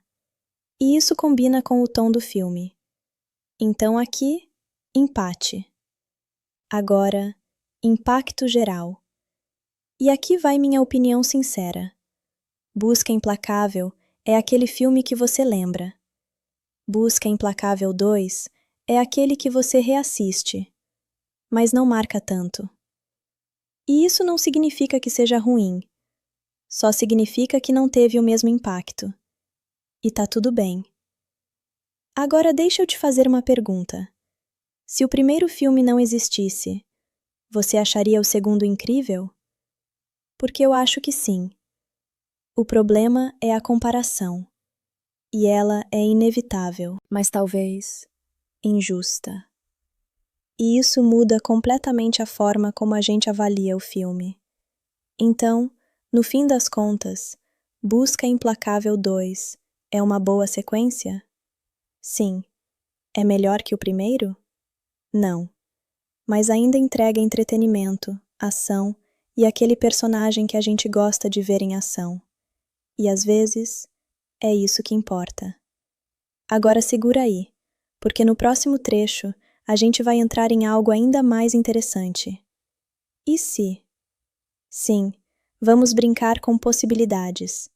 E isso combina com o tom do filme. Então aqui, empate. Agora, impacto geral. E aqui vai minha opinião sincera. Busca Implacável é aquele filme que você lembra. Busca Implacável 2 é aquele que você reassiste, mas não marca tanto. E isso não significa que seja ruim, só significa que não teve o mesmo impacto. E tá tudo bem. Agora deixa eu te fazer uma pergunta. Se o primeiro filme não existisse, você acharia o segundo incrível? Porque eu acho que sim. O problema é a comparação. E ela é inevitável, mas talvez injusta. E isso muda completamente a forma como a gente avalia o filme. Então, no fim das contas, Busca Implacável 2 é uma boa sequência? Sim. É melhor que o primeiro? Não. Mas ainda entrega entretenimento, ação e aquele personagem que a gente gosta de ver em ação. E às vezes, é isso que importa. Agora segura aí, porque no próximo trecho a gente vai entrar em algo ainda mais interessante. E se? Sim, vamos brincar com possibilidades.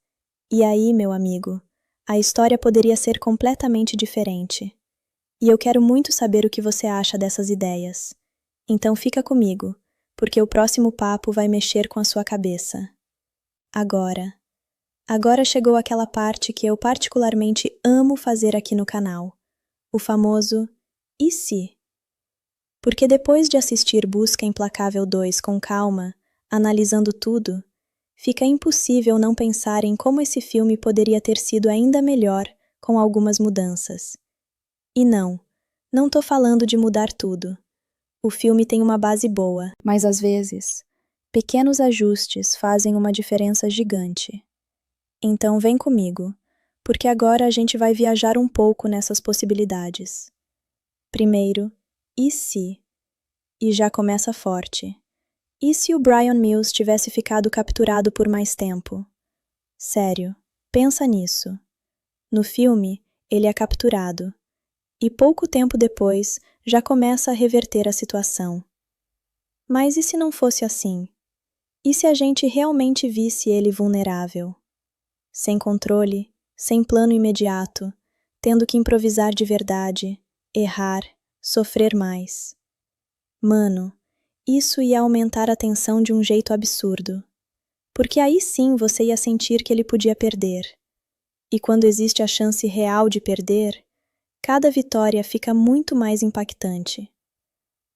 E aí, meu amigo, a história poderia ser completamente diferente. E eu quero muito saber o que você acha dessas ideias. Então fica comigo, porque o próximo papo vai mexer com a sua cabeça. Agora chegou aquela parte que eu particularmente amo fazer aqui no canal. O famoso e se? Porque depois de assistir Busca Implacável 2 com calma, analisando tudo, fica impossível não pensar em como esse filme poderia ter sido ainda melhor com algumas mudanças. E não tô falando de mudar tudo. O filme tem uma base boa, mas às vezes, pequenos ajustes fazem uma diferença gigante. Então vem comigo, porque agora a gente vai viajar um pouco nessas possibilidades. Primeiro, e se? E já começa forte. E se o Brian Mills tivesse ficado capturado por mais tempo? Sério, pensa nisso. No filme, ele é capturado. E pouco tempo depois, já começa a reverter a situação. Mas e se não fosse assim? E se a gente realmente visse ele vulnerável? Sem controle, sem plano imediato, tendo que improvisar de verdade, errar, sofrer mais. Mano, isso ia aumentar a tensão de um jeito absurdo. Porque aí sim você ia sentir que ele podia perder. E quando existe a chance real de perder, cada vitória fica muito mais impactante.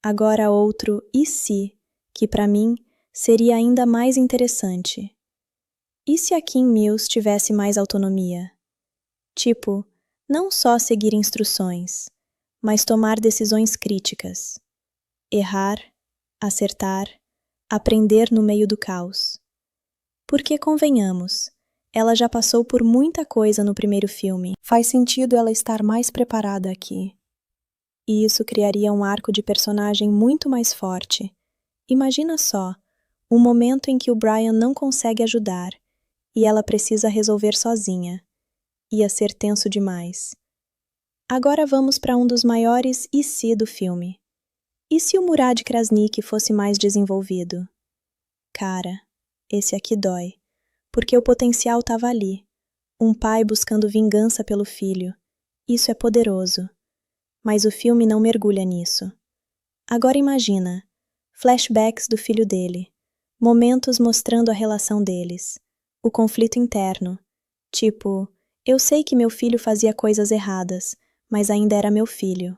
Agora outro e se, que para mim seria ainda mais interessante. E se a Kim Mills tivesse mais autonomia? Tipo, não só seguir instruções, mas tomar decisões críticas. Errar, acertar, aprender no meio do caos. Porque, convenhamos, ela já passou por muita coisa no primeiro filme. Faz sentido ela estar mais preparada aqui. E isso criaria um arco de personagem muito mais forte. Imagina só, um momento em que o Brian não consegue ajudar e ela precisa resolver sozinha. Ia ser tenso demais. Agora vamos para um dos maiores e se do filme. E se o Murad Krasniqi fosse mais desenvolvido? Cara, esse aqui dói, porque o potencial estava ali. Um pai buscando vingança pelo filho. Isso é poderoso. Mas o filme não mergulha nisso. Agora imagina, flashbacks do filho dele, momentos mostrando a relação deles, o conflito interno, tipo, eu sei que meu filho fazia coisas erradas, mas ainda era meu filho.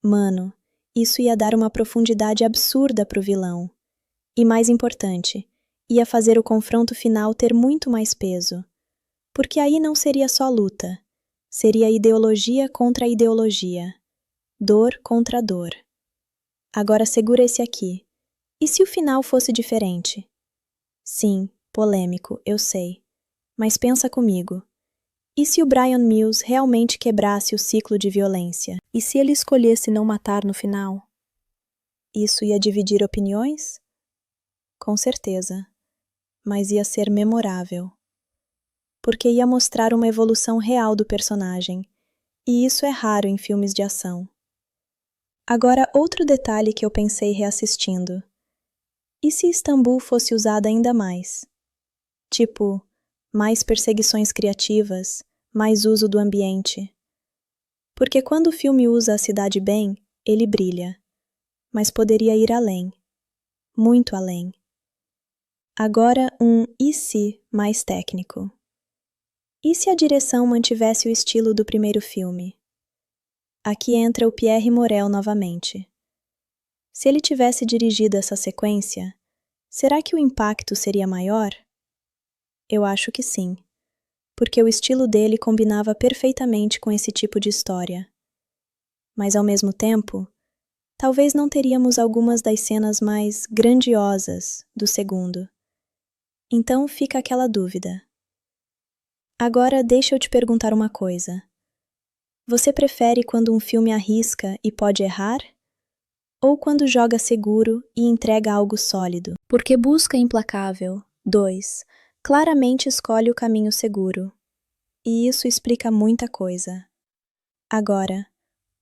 Mano, isso ia dar uma profundidade absurda pro vilão. E mais importante, ia fazer o confronto final ter muito mais peso. Porque aí não seria só luta, seria ideologia contra ideologia, dor contra dor. Agora segura esse aqui. E se o final fosse diferente? Sim, polêmico, eu sei. Mas pensa comigo. E se o Brian Mills realmente quebrasse o ciclo de violência? E se ele escolhesse não matar no final? Isso ia dividir opiniões? Com certeza. Mas ia ser memorável. Porque ia mostrar uma evolução real do personagem. E isso é raro em filmes de ação. Agora, outro detalhe que eu pensei reassistindo. E se Istambul fosse usada ainda mais? Tipo, mais perseguições criativas, mais uso do ambiente. Porque quando o filme usa a cidade bem, ele brilha. Mas poderia ir além. Muito além. Agora um e se mais técnico. E se a direção mantivesse o estilo do primeiro filme? Aqui entra o Pierre Morel novamente. Se ele tivesse dirigido essa sequência, será que o impacto seria maior? Eu acho que sim, porque o estilo dele combinava perfeitamente com esse tipo de história. Mas ao mesmo tempo, talvez não teríamos algumas das cenas mais grandiosas do segundo. Então fica aquela dúvida. Agora deixa eu te perguntar uma coisa. Você prefere quando um filme arrisca e pode errar? Ou quando joga seguro e entrega algo sólido? Porque Busca Implacável 2 claramente escolhe o caminho seguro. E isso explica muita coisa. Agora,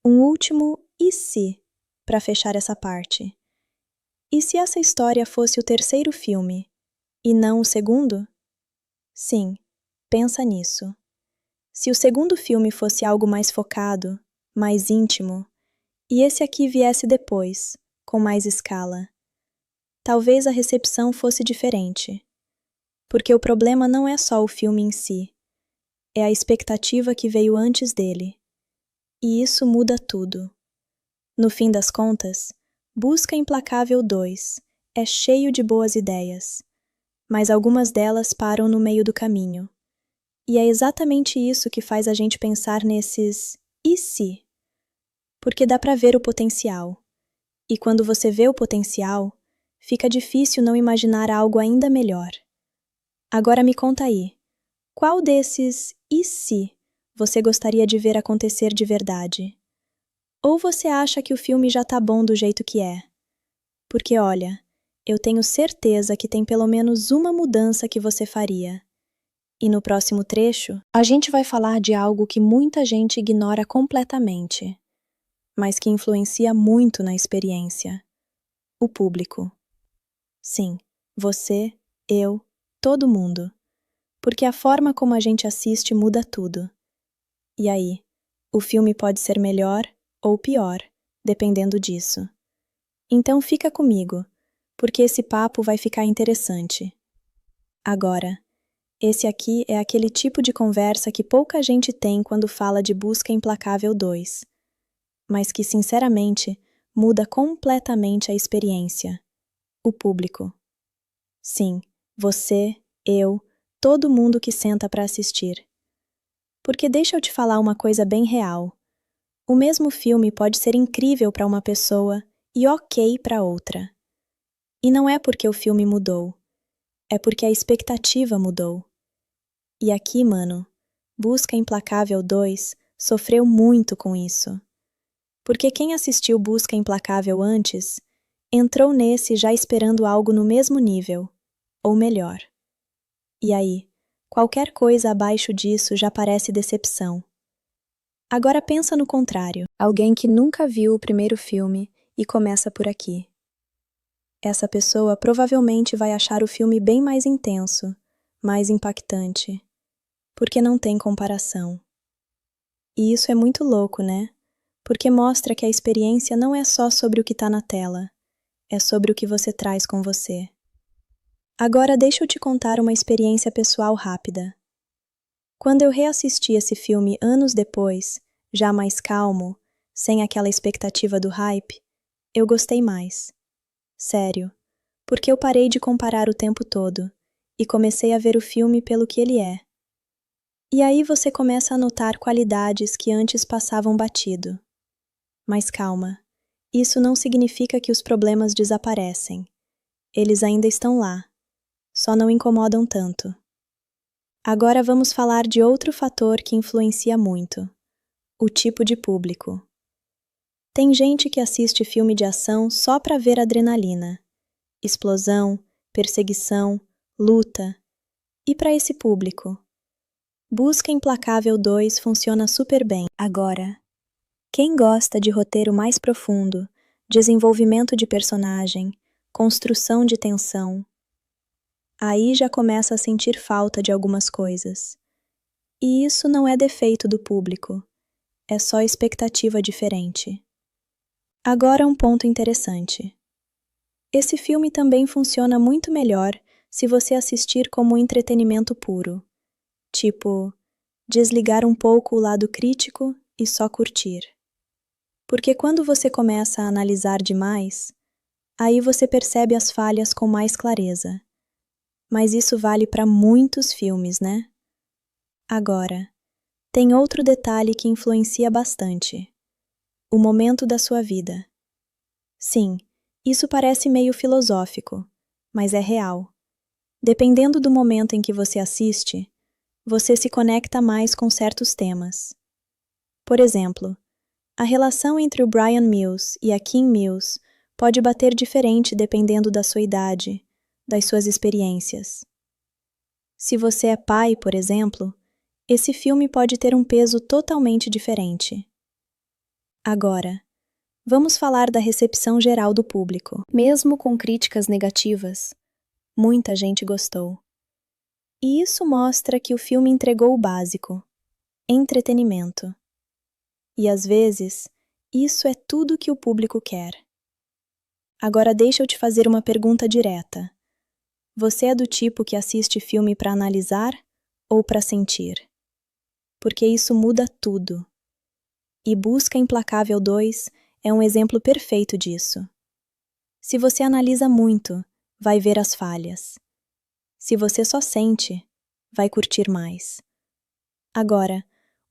um último e se para fechar essa parte. E se essa história fosse o terceiro filme, e não o segundo? Sim, pensa nisso. Se o segundo filme fosse algo mais focado, mais íntimo, e esse aqui viesse depois, com mais escala, talvez a recepção fosse diferente. Porque o problema não é só o filme em si, é a expectativa que veio antes dele. E isso muda tudo. No fim das contas, Busca Implacável 2 é cheio de boas ideias, mas algumas delas param no meio do caminho. E é exatamente isso que faz a gente pensar nesses e se? Porque dá pra ver o potencial. E quando você vê o potencial, fica difícil não imaginar algo ainda melhor. Agora me conta aí, qual desses e se você gostaria de ver acontecer de verdade? Ou você acha que o filme já tá bom do jeito que é? Porque olha, eu tenho certeza que tem pelo menos uma mudança que você faria. E no próximo trecho, a gente vai falar de algo que muita gente ignora completamente, mas que influencia muito na experiência. O público. Sim, você, eu, todo mundo. Porque a forma como a gente assiste muda tudo. E aí, o filme pode ser melhor ou pior, dependendo disso. Então fica comigo, porque esse papo vai ficar interessante. Agora, esse aqui é aquele tipo de conversa que pouca gente tem quando fala de Busca Implacável 2, mas que, sinceramente, muda completamente a experiência. O público. Sim, você, eu, todo mundo que senta para assistir. Porque deixa eu te falar uma coisa bem real. O mesmo filme pode ser incrível para uma pessoa e ok para outra. E não é porque o filme mudou, é porque a expectativa mudou. E aqui, mano, Busca Implacável 2 sofreu muito com isso. Porque quem assistiu Busca Implacável antes, entrou nesse já esperando algo no mesmo nível, ou melhor. E aí, qualquer coisa abaixo disso já parece decepção. Agora pensa no contrário. Alguém que nunca viu o primeiro filme e começa por aqui. Essa pessoa provavelmente vai achar o filme bem mais intenso, mais impactante, porque não tem comparação. E isso é muito louco, né? Porque mostra que a experiência não é só sobre o que está na tela, é sobre o que você traz com você. Agora deixa eu te contar uma experiência pessoal rápida. Quando eu reassisti esse filme anos depois, já mais calmo, sem aquela expectativa do hype, eu gostei mais. Sério, porque eu parei de comparar o tempo todo e comecei a ver o filme pelo que ele é. E aí você começa a notar qualidades que antes passavam batido. Mas calma, isso não significa que os problemas desaparecem. Eles ainda estão lá, só não incomodam tanto. Agora vamos falar de outro fator que influencia muito: o tipo de público. Tem gente que assiste filme de ação só para ver adrenalina, explosão, perseguição, luta. E para esse público, Busca Implacável 2 funciona super bem. Agora, quem gosta de roteiro mais profundo, desenvolvimento de personagem, construção de tensão, aí já começa a sentir falta de algumas coisas. E isso não é defeito do público, é só expectativa diferente. Agora um ponto interessante. Esse filme também funciona muito melhor se você assistir como entretenimento puro. Tipo, desligar um pouco o lado crítico e só curtir. Porque quando você começa a analisar demais, aí você percebe as falhas com mais clareza. Mas isso vale para muitos filmes, né? Agora, tem outro detalhe que influencia bastante: o momento da sua vida. Sim, isso parece meio filosófico, mas é real. Dependendo do momento em que você assiste, você se conecta mais com certos temas. Por exemplo, a relação entre o Brian Mills e a Kim Mills pode bater diferente dependendo da sua idade, das suas experiências. Se você é pai, por exemplo, esse filme pode ter um peso totalmente diferente. Agora, vamos falar da recepção geral do público. Mesmo com críticas negativas, muita gente gostou. E isso mostra que o filme entregou o básico: entretenimento. E às vezes, isso é tudo que o público quer. Agora deixa eu te fazer uma pergunta direta. Você é do tipo que assiste filme para analisar ou para sentir? Porque isso muda tudo. E Busca Implacável 2 é um exemplo perfeito disso. Se você analisa muito, vai ver as falhas. Se você só sente, vai curtir mais. Agora,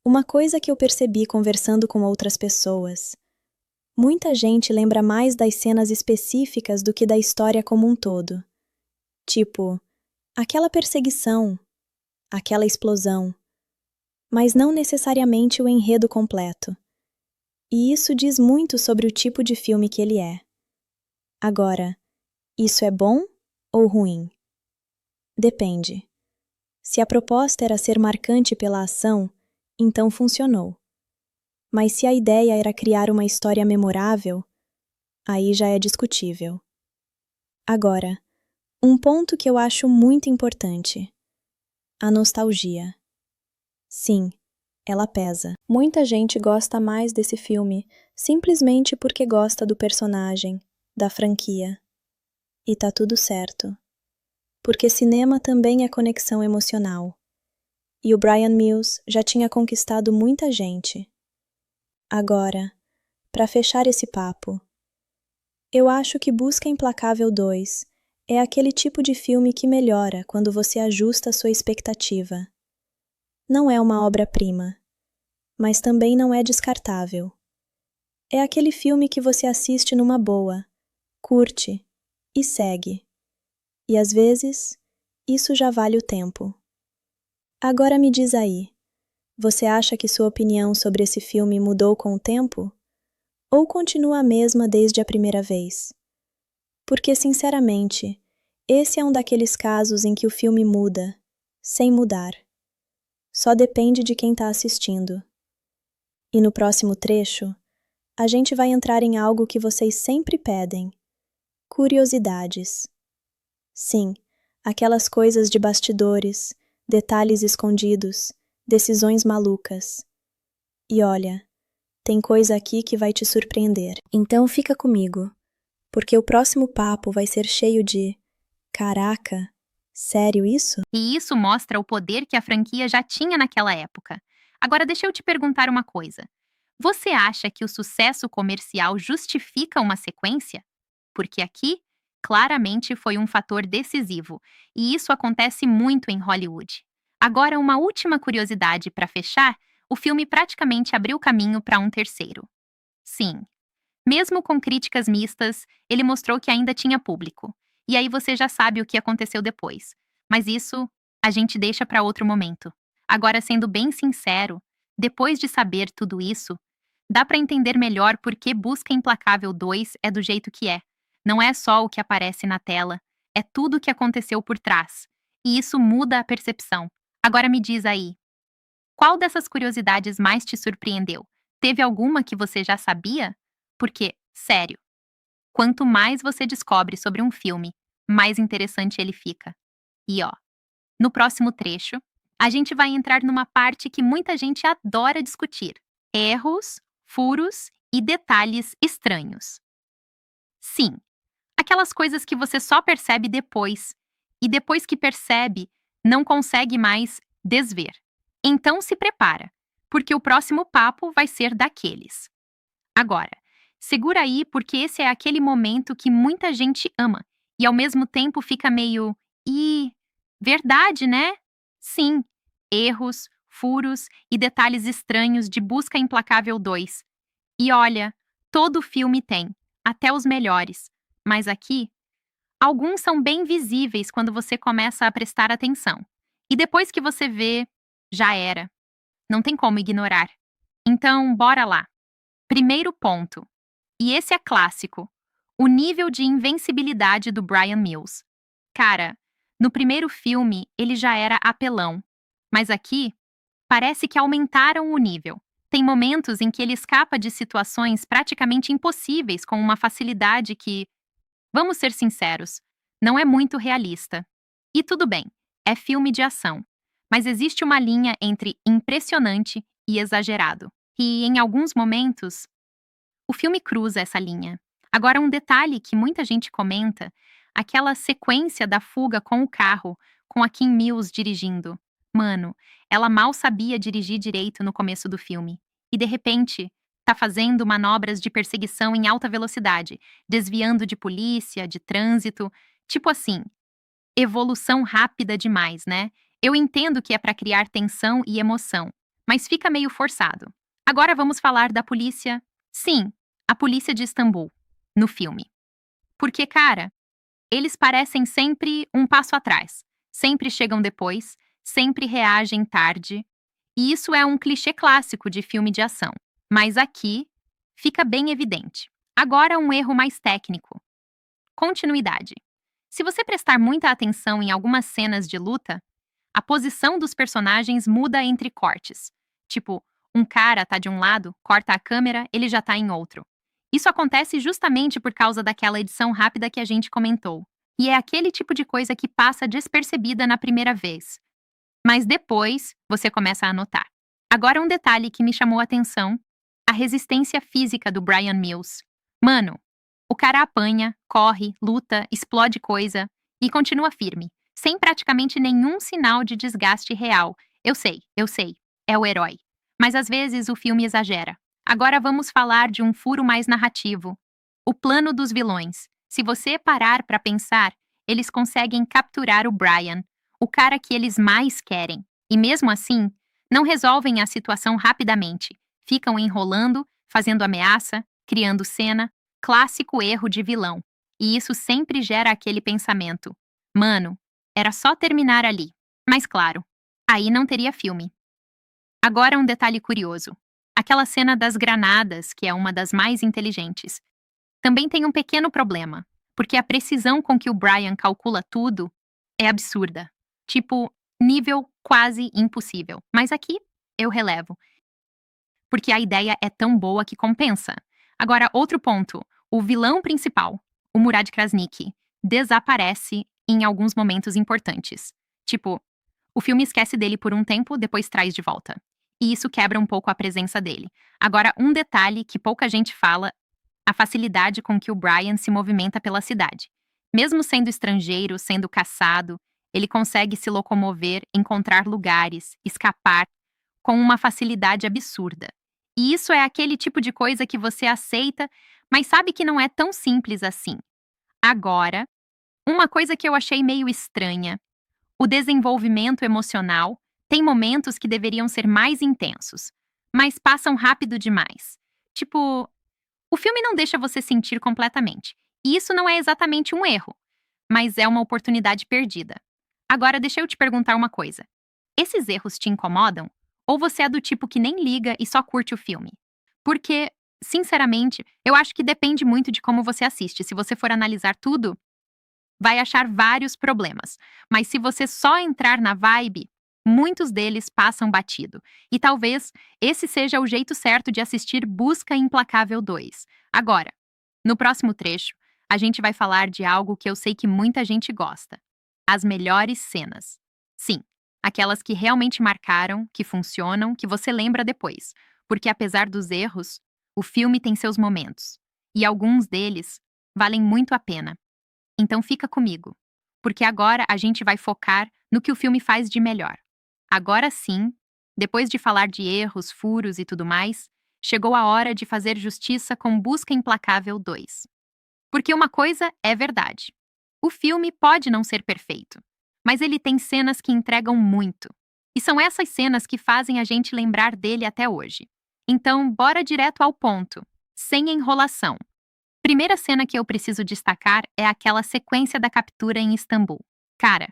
uma coisa que eu percebi conversando com outras pessoas: muita gente lembra mais das cenas específicas do que da história como um todo. Tipo, aquela perseguição, aquela explosão, mas não necessariamente o enredo completo. E isso diz muito sobre o tipo de filme que ele é. Agora, isso é bom ou ruim? Depende. Se a proposta era ser marcante pela ação, então funcionou. Mas se a ideia era criar uma história memorável, aí já é discutível. Agora, um ponto que eu acho muito importante: a nostalgia. Sim, ela pesa. Muita gente gosta mais desse filme simplesmente porque gosta do personagem, da franquia. E tá tudo certo. Porque cinema também é conexão emocional. E o Brian Mills já tinha conquistado muita gente. Agora, para fechar esse papo, Eu acho que Busca Implacável 2 é aquele tipo de filme que melhora quando você ajusta sua expectativa. Não é uma obra-prima, mas também não é descartável. É aquele filme que você assiste numa boa, curte e segue. E às vezes, isso já vale o tempo. Agora me diz aí, você acha que sua opinião sobre esse filme mudou com o tempo? Ou continua a mesma desde a primeira vez? Porque, sinceramente, esse é um daqueles casos em que o filme muda, sem mudar. Só depende de quem está assistindo. E no próximo trecho, a gente vai entrar em algo que vocês sempre pedem: curiosidades. Sim, aquelas coisas de bastidores, detalhes escondidos, decisões malucas. E olha, tem coisa aqui que vai te surpreender. Então fica comigo, porque o próximo papo vai ser cheio de: caraca, sério isso? E isso mostra o poder que a franquia já tinha naquela época. Agora deixa eu te perguntar uma coisa. Você acha que o sucesso comercial justifica uma sequência? Porque aqui, claramente foi um fator decisivo, e isso acontece muito em Hollywood. Agora, uma última curiosidade para fechar: o filme praticamente abriu caminho para um terceiro. Sim, mesmo com críticas mistas, ele mostrou que ainda tinha público. E aí você já sabe o que aconteceu depois. Mas isso a gente deixa para outro momento. Agora, sendo bem sincero, depois de saber tudo isso, dá para entender melhor por que Busca Implacável 2 é do jeito que é. Não é só o que aparece na tela, é tudo o que aconteceu por trás. E isso muda a percepção. Agora me diz aí, qual dessas curiosidades mais te surpreendeu? Teve alguma que você já sabia? Porque, sério, quanto mais você descobre sobre um filme, mais interessante ele fica. E ó, no próximo trecho, a gente vai entrar numa parte que muita gente adora discutir: erros, furos e detalhes estranhos. Sim, aquelas coisas que você só percebe depois, e depois que percebe, não consegue mais desver. Então se prepara, porque o próximo papo vai ser daqueles. Agora, segura aí, porque esse é aquele momento que muita gente ama e ao mesmo tempo fica meio: "Ih, verdade, né?" Sim, erros, furos e detalhes estranhos de Busca Implacável 2. E olha, todo filme tem, até os melhores. Mas aqui, alguns são bem visíveis quando você começa a prestar atenção. E depois que você vê, já era. Não tem como ignorar. Então, bora lá. Primeiro ponto. E esse é clássico: o nível de invencibilidade do Brian Mills. Cara, no primeiro filme ele já era apelão, mas aqui parece que aumentaram o nível. Tem momentos em que ele escapa de situações praticamente impossíveis com uma facilidade que, vamos ser sinceros, não é muito realista. E tudo bem, é filme de ação, mas existe uma linha entre impressionante e exagerado. E em alguns momentos o filme cruza essa linha. Agora, um detalhe que muita gente comenta: aquela sequência da fuga com o carro, com a Kim Mills dirigindo. Mano, ela mal sabia dirigir direito no começo do filme. E de repente, tá fazendo manobras de perseguição em alta velocidade, desviando de polícia, de trânsito. Tipo assim, evolução rápida demais, né? Eu entendo que é pra criar tensão e emoção, mas fica meio forçado. Agora vamos falar da polícia. Sim, a polícia de Istambul, no filme. Porque, cara, eles parecem sempre um passo atrás. Sempre chegam depois, sempre reagem tarde. E isso é um clichê clássico de filme de ação. Mas aqui fica bem evidente. Agora, um erro mais técnico: continuidade. Se você prestar muita atenção em algumas cenas de luta, a posição dos personagens muda entre cortes. Tipo, um cara tá de um lado, corta a câmera, ele já tá em outro. Isso acontece justamente por causa daquela edição rápida que a gente comentou. E é aquele tipo de coisa que passa despercebida na primeira vez. Mas depois, você começa a notar. Agora, um detalhe que me chamou a atenção: a resistência física do Brian Mills. Mano, o cara apanha, corre, luta, explode coisa e continua firme, sem praticamente nenhum sinal de desgaste real. Eu sei, é o herói. Mas às vezes o filme exagera. Agora vamos falar de um furo mais narrativo. O plano dos vilões. Se você parar para pensar, eles conseguem capturar o Brian, o cara que eles mais querem. E mesmo assim, não resolvem a situação rapidamente. Ficam enrolando, fazendo ameaça, criando cena. Clássico erro de vilão. E isso sempre gera aquele pensamento: mano, era só terminar ali. Mas claro, aí não teria filme. Agora um detalhe curioso. Aquela cena das granadas, que é uma das mais inteligentes, também tem um pequeno problema, porque a precisão com que o Brian calcula tudo é absurda. Tipo, nível quase impossível. Mas aqui eu relevo, porque a ideia é tão boa que compensa. Agora, outro ponto. O vilão principal, o Murad Krasniqi, desaparece em alguns momentos importantes. Tipo, o filme esquece dele por um tempo, depois traz de volta. E isso quebra um pouco a presença dele. Agora, um detalhe que pouca gente fala: a facilidade com que o Brian se movimenta pela cidade. Mesmo sendo estrangeiro, sendo caçado, ele consegue se locomover, encontrar lugares, escapar com uma facilidade absurda. E isso é aquele tipo de coisa que você aceita, mas sabe que não é tão simples assim. Agora, uma coisa que eu achei meio estranha: o desenvolvimento emocional tem momentos que deveriam ser mais intensos, mas passam rápido demais. Tipo, o filme não deixa você sentir completamente. E isso não é exatamente um erro, mas é uma oportunidade perdida. Agora, deixa eu te perguntar uma coisa. Esses erros te incomodam? Ou você é do tipo que nem liga e só curte o filme? Porque, sinceramente, eu acho que depende muito de como você assiste. Se você for analisar tudo, vai achar vários problemas. Mas se você só entrar na vibe, muitos deles passam batido. E talvez esse seja o jeito certo de assistir Busca Implacável 2. Agora, no próximo trecho, a gente vai falar de algo que eu sei que muita gente gosta: as melhores cenas. Sim, aquelas que realmente marcaram, que funcionam, que você lembra depois. Porque apesar dos erros, o filme tem seus momentos. E alguns deles valem muito a pena. Então fica comigo, porque agora a gente vai focar no que o filme faz de melhor. Agora sim, depois de falar de erros, furos e tudo mais, chegou a hora de fazer justiça com Busca Implacável 2. Porque uma coisa é verdade: o filme pode não ser perfeito, mas ele tem cenas que entregam muito. E são essas cenas que fazem a gente lembrar dele até hoje. Então, bora direto ao ponto, sem enrolação. Primeira cena que eu preciso destacar é aquela sequência da captura em Istambul. Cara,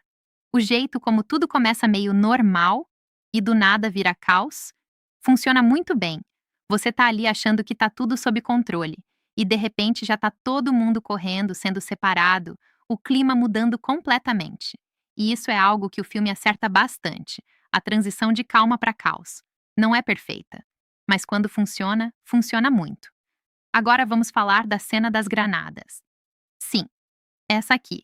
o jeito como tudo começa meio normal e do nada vira caos funciona muito bem. Você tá ali achando que tá tudo sob controle e de repente já tá todo mundo correndo, sendo separado, o clima mudando completamente. E isso é algo que o filme acerta bastante, a transição de calma para caos. Não é perfeita, mas quando funciona, funciona muito. Agora vamos falar da cena das granadas. Sim, essa aqui.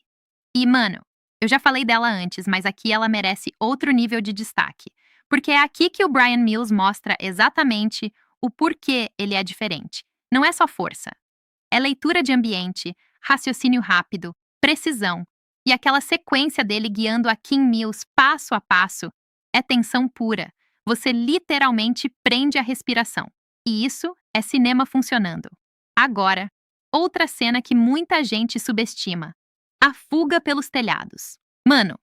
E, mano, eu já falei dela antes, mas aqui ela merece outro nível de destaque. Porque é aqui que o Brian Mills mostra exatamente o porquê ele é diferente. Não é só força. É leitura de ambiente, raciocínio rápido, precisão. E aquela sequência dele guiando a Kim Mills passo a passo é tensão pura. Você literalmente prende a respiração. E isso é cinema funcionando. Agora, outra cena que muita gente subestima: a fuga pelos telhados. Mano,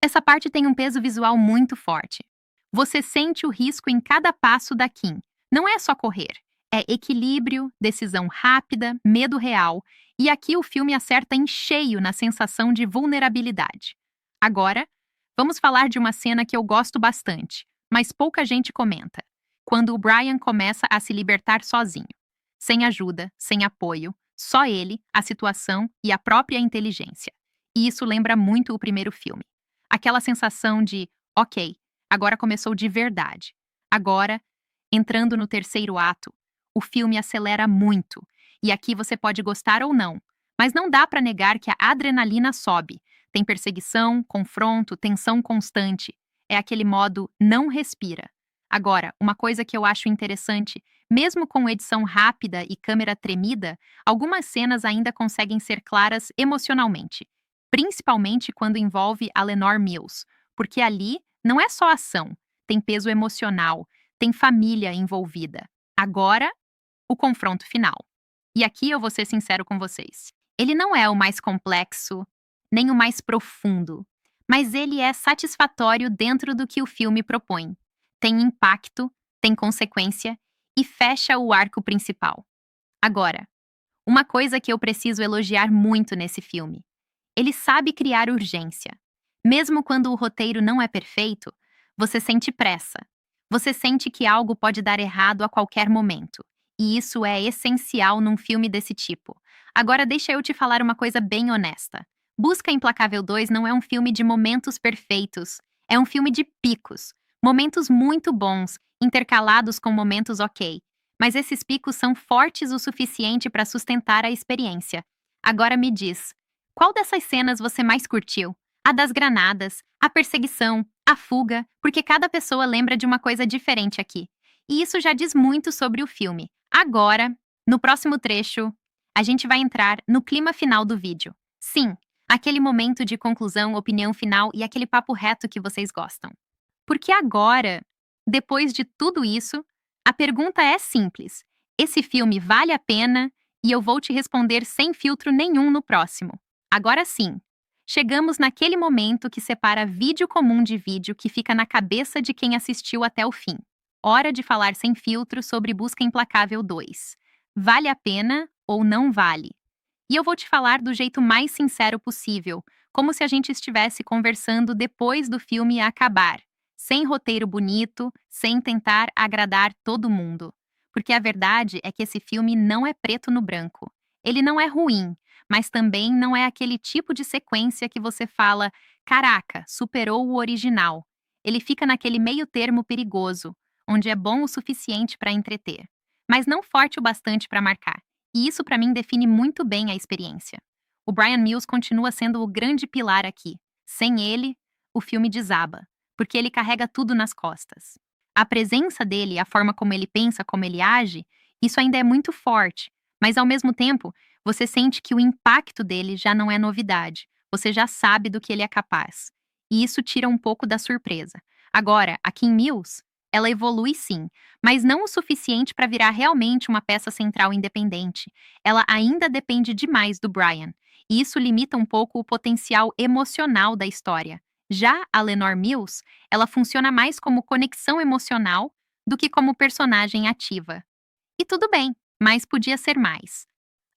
essa parte tem um peso visual muito forte. Você sente o risco em cada passo da Kim. Não é só correr, é equilíbrio, decisão rápida, medo real, e aqui o filme acerta em cheio na sensação de vulnerabilidade. Agora, vamos falar de uma cena que eu gosto bastante, mas pouca gente comenta: quando o Brian começa a se libertar sozinho. Sem ajuda, sem apoio, só ele, a situação e a própria inteligência. E isso lembra muito o primeiro filme. Aquela sensação de, ok, agora começou de verdade. Agora, entrando no terceiro ato, o filme acelera muito. E aqui você pode gostar ou não, mas não dá pra negar que a adrenalina sobe. Tem perseguição, confronto, tensão constante. É aquele modo não respira. Agora, uma coisa que eu acho interessante: mesmo com edição rápida e câmera tremida, algumas cenas ainda conseguem ser claras emocionalmente, principalmente quando envolve a Lenore Mills, porque ali não é só ação, tem peso emocional, tem família envolvida. Agora, o confronto final. E aqui eu vou ser sincero com vocês. Ele não é o mais complexo, nem o mais profundo, mas ele é satisfatório dentro do que o filme propõe. Tem impacto, tem consequência e fecha o arco principal. Agora, uma coisa que eu preciso elogiar muito nesse filme: ele sabe criar urgência. Mesmo quando o roteiro não é perfeito, você sente pressa. Você sente que algo pode dar errado a qualquer momento. E isso é essencial num filme desse tipo. Agora, deixa eu te falar uma coisa bem honesta. Busca Implacável 2 não é um filme de momentos perfeitos. É um filme de picos. Momentos muito bons, intercalados com momentos ok. Mas esses picos são fortes o suficiente para sustentar a experiência. Agora me diz, qual dessas cenas você mais curtiu? A das granadas, a perseguição, a fuga, porque cada pessoa lembra de uma coisa diferente aqui. E isso já diz muito sobre o filme. Agora, no próximo trecho, a gente vai entrar no clima final do vídeo. Sim, aquele momento de conclusão, opinião final e aquele papo reto que vocês gostam. Porque agora, depois de tudo isso, a pergunta é simples: esse filme vale a pena? E eu vou te responder sem filtro nenhum no próximo. Agora sim, chegamos naquele momento que separa vídeo comum de vídeo que fica na cabeça de quem assistiu até o fim. Hora de falar sem filtro sobre Busca Implacável 2. Vale a pena ou não vale? E eu vou te falar do jeito mais sincero possível, como se a gente estivesse conversando depois do filme acabar, sem roteiro bonito, sem tentar agradar todo mundo. Porque a verdade é que esse filme não é preto no branco. Ele não é ruim, mas também não é aquele tipo de sequência que você fala: caraca, superou o original. Ele fica naquele meio termo perigoso, onde é bom o suficiente para entreter, mas não forte o bastante para marcar. E isso para mim define muito bem a experiência. O Brian Mills continua sendo o grande pilar aqui. Sem ele, o filme desaba, porque ele carrega tudo nas costas. A presença dele, a forma como ele pensa, como ele age, isso ainda é muito forte, mas ao mesmo tempo, você sente que o impacto dele já não é novidade. Você já sabe do que ele é capaz. E isso tira um pouco da surpresa. Agora, a Kim Mills, ela evolui sim, mas não o suficiente para virar realmente uma peça central independente. Ela ainda depende demais do Brian, e isso limita um pouco o potencial emocional da história. Já a Lenore Mills, ela funciona mais como conexão emocional do que como personagem ativa. E tudo bem, mas podia ser mais.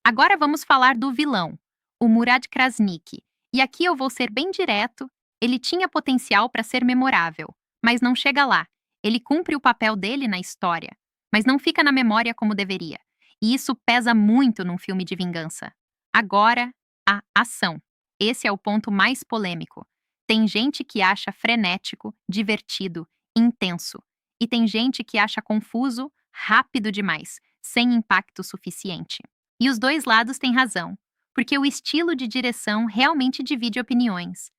Agora vamos falar do vilão, o Murad Krasniqi. E aqui eu vou ser bem direto, ele tinha potencial para ser memorável, mas não chega lá. Ele cumpre o papel dele na história, mas não fica na memória como deveria. E isso pesa muito num filme de vingança. Agora, a ação. Esse é o ponto mais polêmico. Tem gente que acha frenético, divertido, intenso. E tem gente que acha confuso, rápido demais, sem impacto suficiente. E os dois lados têm razão, porque o estilo de direção realmente divide opiniões,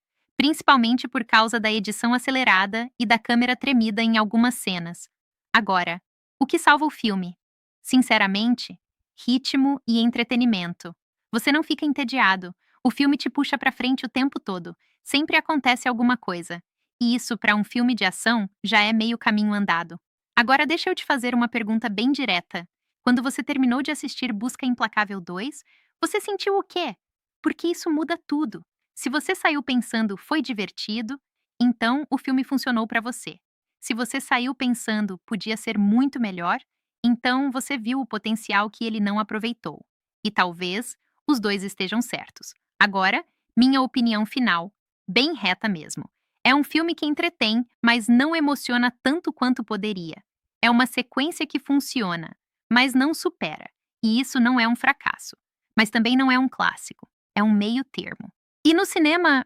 principalmente por causa da edição acelerada e da câmera tremida em algumas cenas. Agora, o que salva o filme? Sinceramente, ritmo e entretenimento. Você não fica entediado. O filme te puxa pra frente o tempo todo. Sempre acontece alguma coisa. E isso, para um filme de ação, já é meio caminho andado. Agora deixa eu te fazer uma pergunta bem direta. Quando você terminou de assistir Busca Implacável 2, você sentiu o quê? Porque isso muda tudo. Se você saiu pensando foi divertido, então o filme funcionou para você. Se você saiu pensando podia ser muito melhor, então você viu o potencial que ele não aproveitou. E talvez os dois estejam certos. Agora, minha opinião final, bem reta mesmo. É um filme que entretém, mas não emociona tanto quanto poderia. É uma sequência que funciona, mas não supera. E isso não é um fracasso. Mas também não é um clássico. É um meio termo. E no cinema,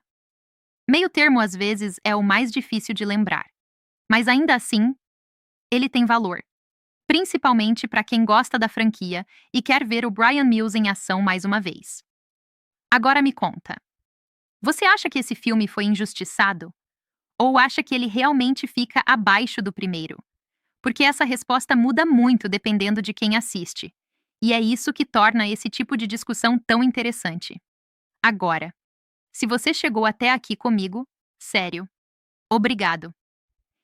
meio termo às vezes é o mais difícil de lembrar. Mas ainda assim, ele tem valor. Principalmente para quem gosta da franquia e quer ver o Brian Mills em ação mais uma vez. Agora me conta. Você acha que esse filme foi injustiçado? Ou acha que ele realmente fica abaixo do primeiro? Porque essa resposta muda muito dependendo de quem assiste. E é isso que torna esse tipo de discussão tão interessante. Agora, se você chegou até aqui comigo, sério, obrigado.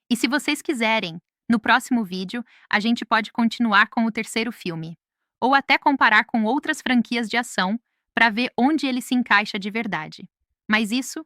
E se vocês quiserem, no próximo vídeo, a gente pode continuar com o terceiro filme. ou até comparar com outras franquias de ação para ver onde ele se encaixa de verdade. Mas isso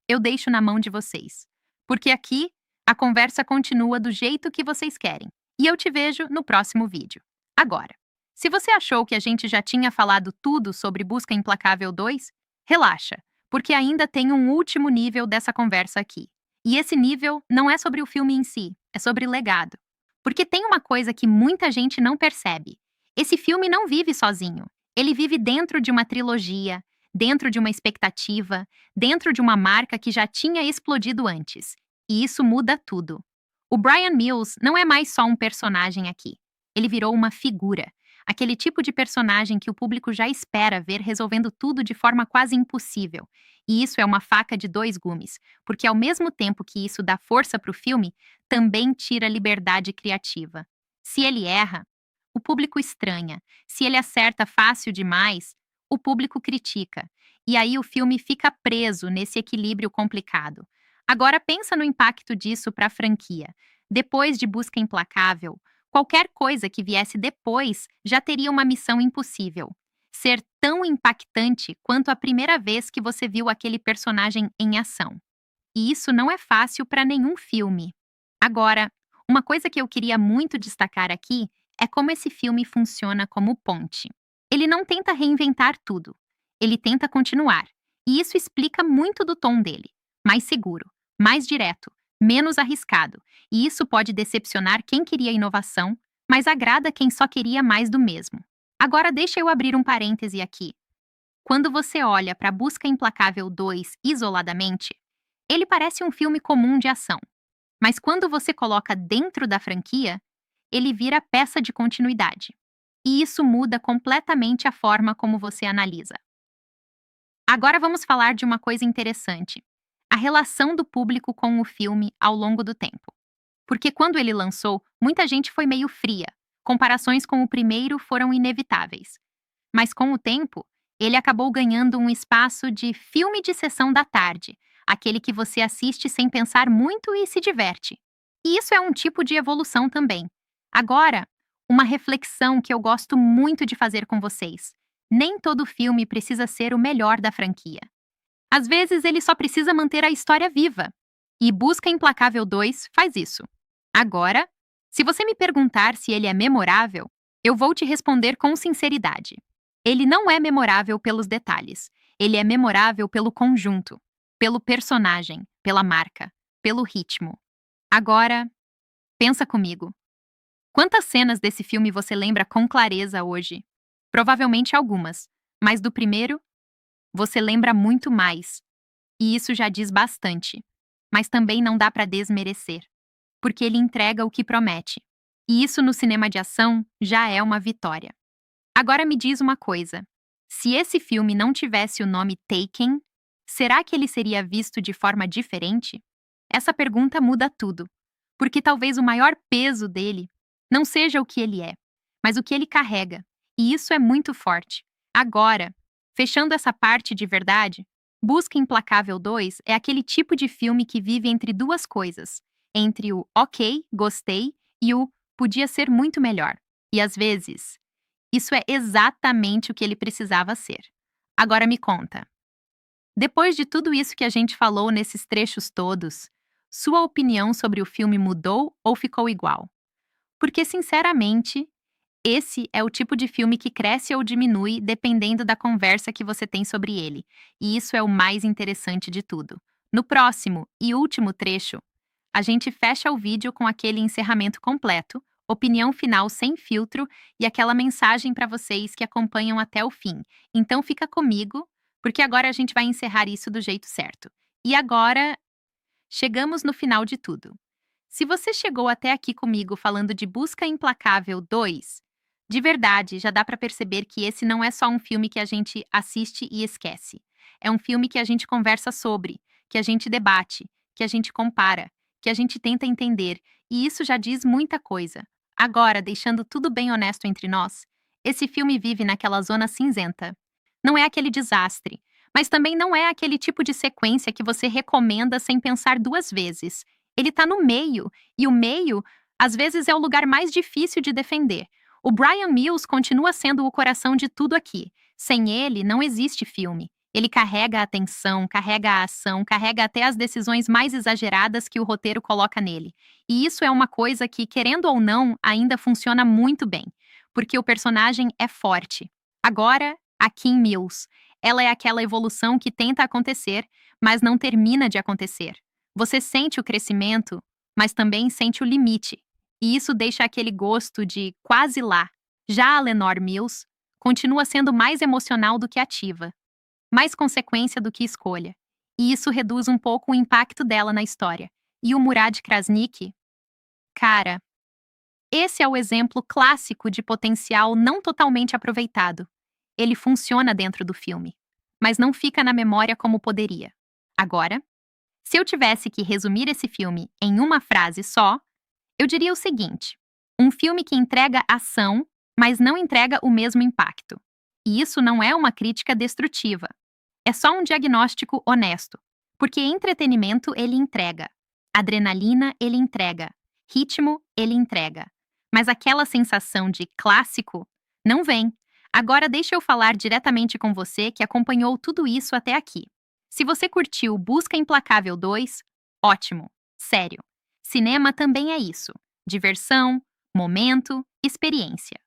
eu deixo na mão de vocês, porque aqui a conversa continua do jeito que vocês querem. E eu te vejo no próximo vídeo. Agora, se você achou que a gente já tinha falado tudo sobre Busca Implacável 2, relaxa, porque ainda tem um último nível dessa conversa aqui. E esse nível não é sobre o filme em si, é sobre legado. Porque tem uma coisa que muita gente não percebe. Esse filme não vive sozinho. Ele vive dentro de uma trilogia, dentro de uma expectativa, dentro de uma marca que já tinha explodido antes. E isso muda tudo. O Brian Mills não é mais só um personagem aqui. Ele virou uma figura. Aquele tipo de personagem que o público já espera ver resolvendo tudo de forma quase impossível. E isso é uma faca de dois gumes, porque ao mesmo tempo que isso dá força para o filme, também tira liberdade criativa. Se ele erra, o público estranha. Se ele acerta fácil demais, o público critica. E aí o filme fica preso nesse equilíbrio complicado. Agora pensa no impacto disso para a franquia. Depois de Busca Implacável, qualquer coisa que viesse depois já teria uma missão impossível. Ser tão impactante quanto a primeira vez que você viu aquele personagem em ação. E isso não é fácil para nenhum filme. Agora, uma coisa que eu queria muito destacar aqui é como esse filme funciona como ponte. Ele não tenta reinventar tudo. Ele tenta continuar. E isso explica muito do tom dele. Mais seguro, mais direto, menos arriscado. E isso pode decepcionar quem queria inovação, mas agrada quem só queria mais do mesmo. Agora deixa eu abrir um parêntese aqui. Quando você olha para Busca Implacável 2 isoladamente, ele parece um filme comum de ação. Mas quando você coloca dentro da franquia, ele vira peça de continuidade. E isso muda completamente a forma como você analisa. Agora vamos falar de uma coisa interessante: a relação do público com o filme ao longo do tempo. Porque quando ele lançou, muita gente foi meio fria. Comparações com o primeiro foram inevitáveis. Mas com o tempo, ele acabou ganhando um espaço de filme de sessão da tarde, aquele que você assiste sem pensar muito e se diverte. E isso é um tipo de evolução também. Agora, uma reflexão que eu gosto muito de fazer com vocês. Nem todo filme precisa ser o melhor da franquia. Às vezes, ele só precisa manter a história viva. E Busca Implacável 2 faz isso. Agora, se você me perguntar se ele é memorável, eu vou te responder com sinceridade. Ele não é memorável pelos detalhes. Ele é memorável pelo conjunto, pelo personagem, pela marca, pelo ritmo. Agora, pensa comigo. Quantas cenas desse filme você lembra com clareza hoje? Provavelmente algumas, mas do primeiro, você lembra muito mais. E isso já diz bastante. Mas também não dá para desmerecer, porque ele entrega o que promete. E isso no cinema de ação já é uma vitória. Agora me diz uma coisa: se esse filme não tivesse o nome Taken, será que ele seria visto de forma diferente? Essa pergunta muda tudo, porque talvez o maior peso dele não seja o que ele é, mas o que ele carrega, e isso é muito forte. Agora, fechando essa parte de verdade, Busca Implacável 2 é aquele tipo de filme que vive entre duas coisas, entre o ok, gostei e o podia ser muito melhor. E às vezes, isso é exatamente o que ele precisava ser. Agora me conta. Depois de tudo isso que a gente falou nesses trechos todos, sua opinião sobre o filme mudou ou ficou igual? Porque, sinceramente, esse é o tipo de filme que cresce ou diminui dependendo da conversa que você tem sobre ele. E isso é o mais interessante de tudo. No próximo e último trecho, a gente fecha o vídeo com aquele encerramento completo, opinião final sem filtro e aquela mensagem para vocês que acompanham até o fim. Então fica comigo, porque agora a gente vai encerrar isso do jeito certo. E agora, chegamos no final de tudo. Se você chegou até aqui comigo falando de Busca Implacável 2, de verdade, já dá para perceber que esse não é só um filme que a gente assiste e esquece. É um filme que a gente conversa sobre, que a gente debate, que a gente compara, que a gente tenta entender, e isso já diz muita coisa. Agora, deixando tudo bem honesto entre nós, esse filme vive naquela zona cinzenta. Não é aquele desastre, mas também não é aquele tipo de sequência que você recomenda sem pensar duas vezes. Ele tá no meio, e o meio, às vezes, é o lugar mais difícil de defender. O Brian Mills continua sendo o coração de tudo aqui. Sem ele, não existe filme. Ele carrega a tensão, carrega a ação, carrega até as decisões mais exageradas que o roteiro coloca nele. E isso é uma coisa que, querendo ou não, ainda funciona muito bem, porque o personagem é forte. Agora, a Kim Mills. Ela é aquela evolução que tenta acontecer, mas não termina de acontecer. Você sente o crescimento, mas também sente o limite. E isso deixa aquele gosto de quase lá. Já a Lenore Mills continua sendo mais emocional do que ativa, mais consequência do que escolha. E isso reduz um pouco o impacto dela na história. E o Murad Krasniqi? Cara, esse é o exemplo clássico de potencial não totalmente aproveitado. Ele funciona dentro do filme, mas não fica na memória como poderia. Agora, se eu tivesse que resumir esse filme em uma frase só, eu diria o seguinte: um filme que entrega ação, mas não entrega o mesmo impacto. E isso não é uma crítica destrutiva. É só um diagnóstico honesto. Porque entretenimento ele entrega, adrenalina ele entrega, ritmo ele entrega. Mas aquela sensação de clássico não vem. Agora deixa eu falar diretamente com você que acompanhou tudo isso até aqui. Se você curtiu Busca Implacável 2, ótimo, sério. Cinema também é isso: diversão, momento, experiência.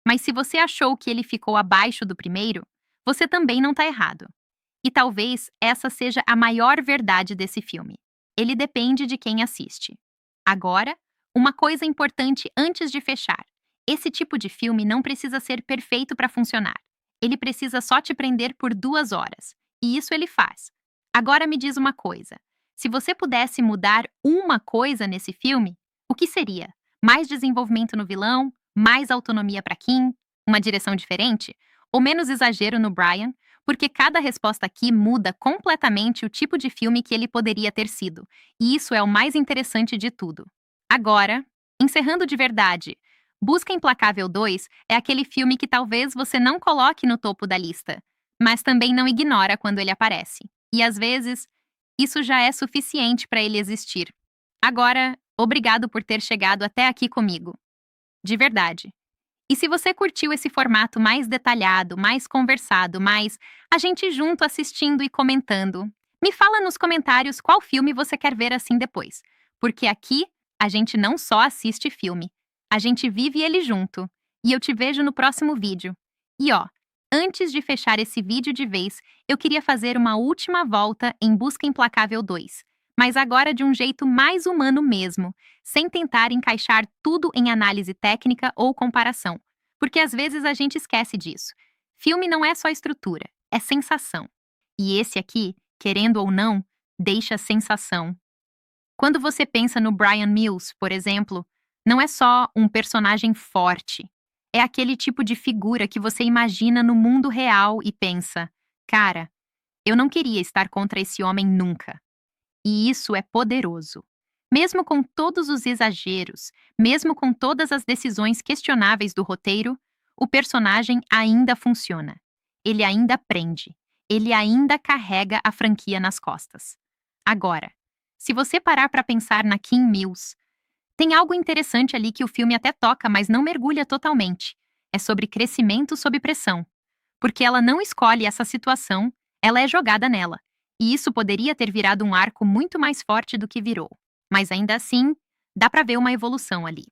Mas se você achou que ele ficou abaixo do primeiro, você também não está errado. E talvez essa seja a maior verdade desse filme. Ele depende de quem assiste. Agora, uma coisa importante antes de fechar: esse tipo de filme não precisa ser perfeito para funcionar. Ele precisa só te prender por 2 horas. E isso ele faz. Agora me diz uma coisa: se você pudesse mudar uma coisa nesse filme, o que seria? Mais desenvolvimento no vilão? Mais autonomia para Kim? Uma direção diferente? Ou menos exagero no Brian? Porque cada resposta aqui muda completamente o tipo de filme que ele poderia ter sido. E isso é o mais interessante de tudo. Agora, encerrando de verdade, Busca Implacável 2 é aquele filme que talvez você não coloque no topo da lista, mas também não ignora quando ele aparece. E às vezes, isso já é suficiente para ele existir. Agora, obrigado por ter chegado até aqui comigo. De verdade. E se você curtiu esse formato mais detalhado, mais conversado, mais a gente junto assistindo e comentando, me fala nos comentários qual filme você quer ver assim depois. Porque aqui a gente não só assiste filme, a gente vive ele junto. E eu te vejo no próximo vídeo. E ó, antes de fechar esse vídeo de vez, eu queria fazer uma última volta em Busca Implacável 2. Mas agora de um jeito mais humano mesmo, sem tentar encaixar tudo em análise técnica ou comparação. Porque às vezes a gente esquece disso. Filme não é só estrutura, é sensação. E esse aqui, querendo ou não, deixa sensação. Quando você pensa no Brian Mills, por exemplo, não é só um personagem forte. É aquele tipo de figura que você imagina no mundo real e pensa: cara, eu não queria estar contra esse homem nunca. E isso é poderoso. Mesmo com todos os exageros, mesmo com todas as decisões questionáveis do roteiro, o personagem ainda funciona. Ele ainda prende. Ele ainda carrega a franquia nas costas. Agora, se você parar para pensar na Kim Mills, tem algo interessante ali que o filme até toca, mas não mergulha totalmente. É sobre crescimento sob pressão. Porque ela não escolhe essa situação, ela é jogada nela. E isso poderia ter virado um arco muito mais forte do que virou. Mas ainda assim, dá pra ver uma evolução ali.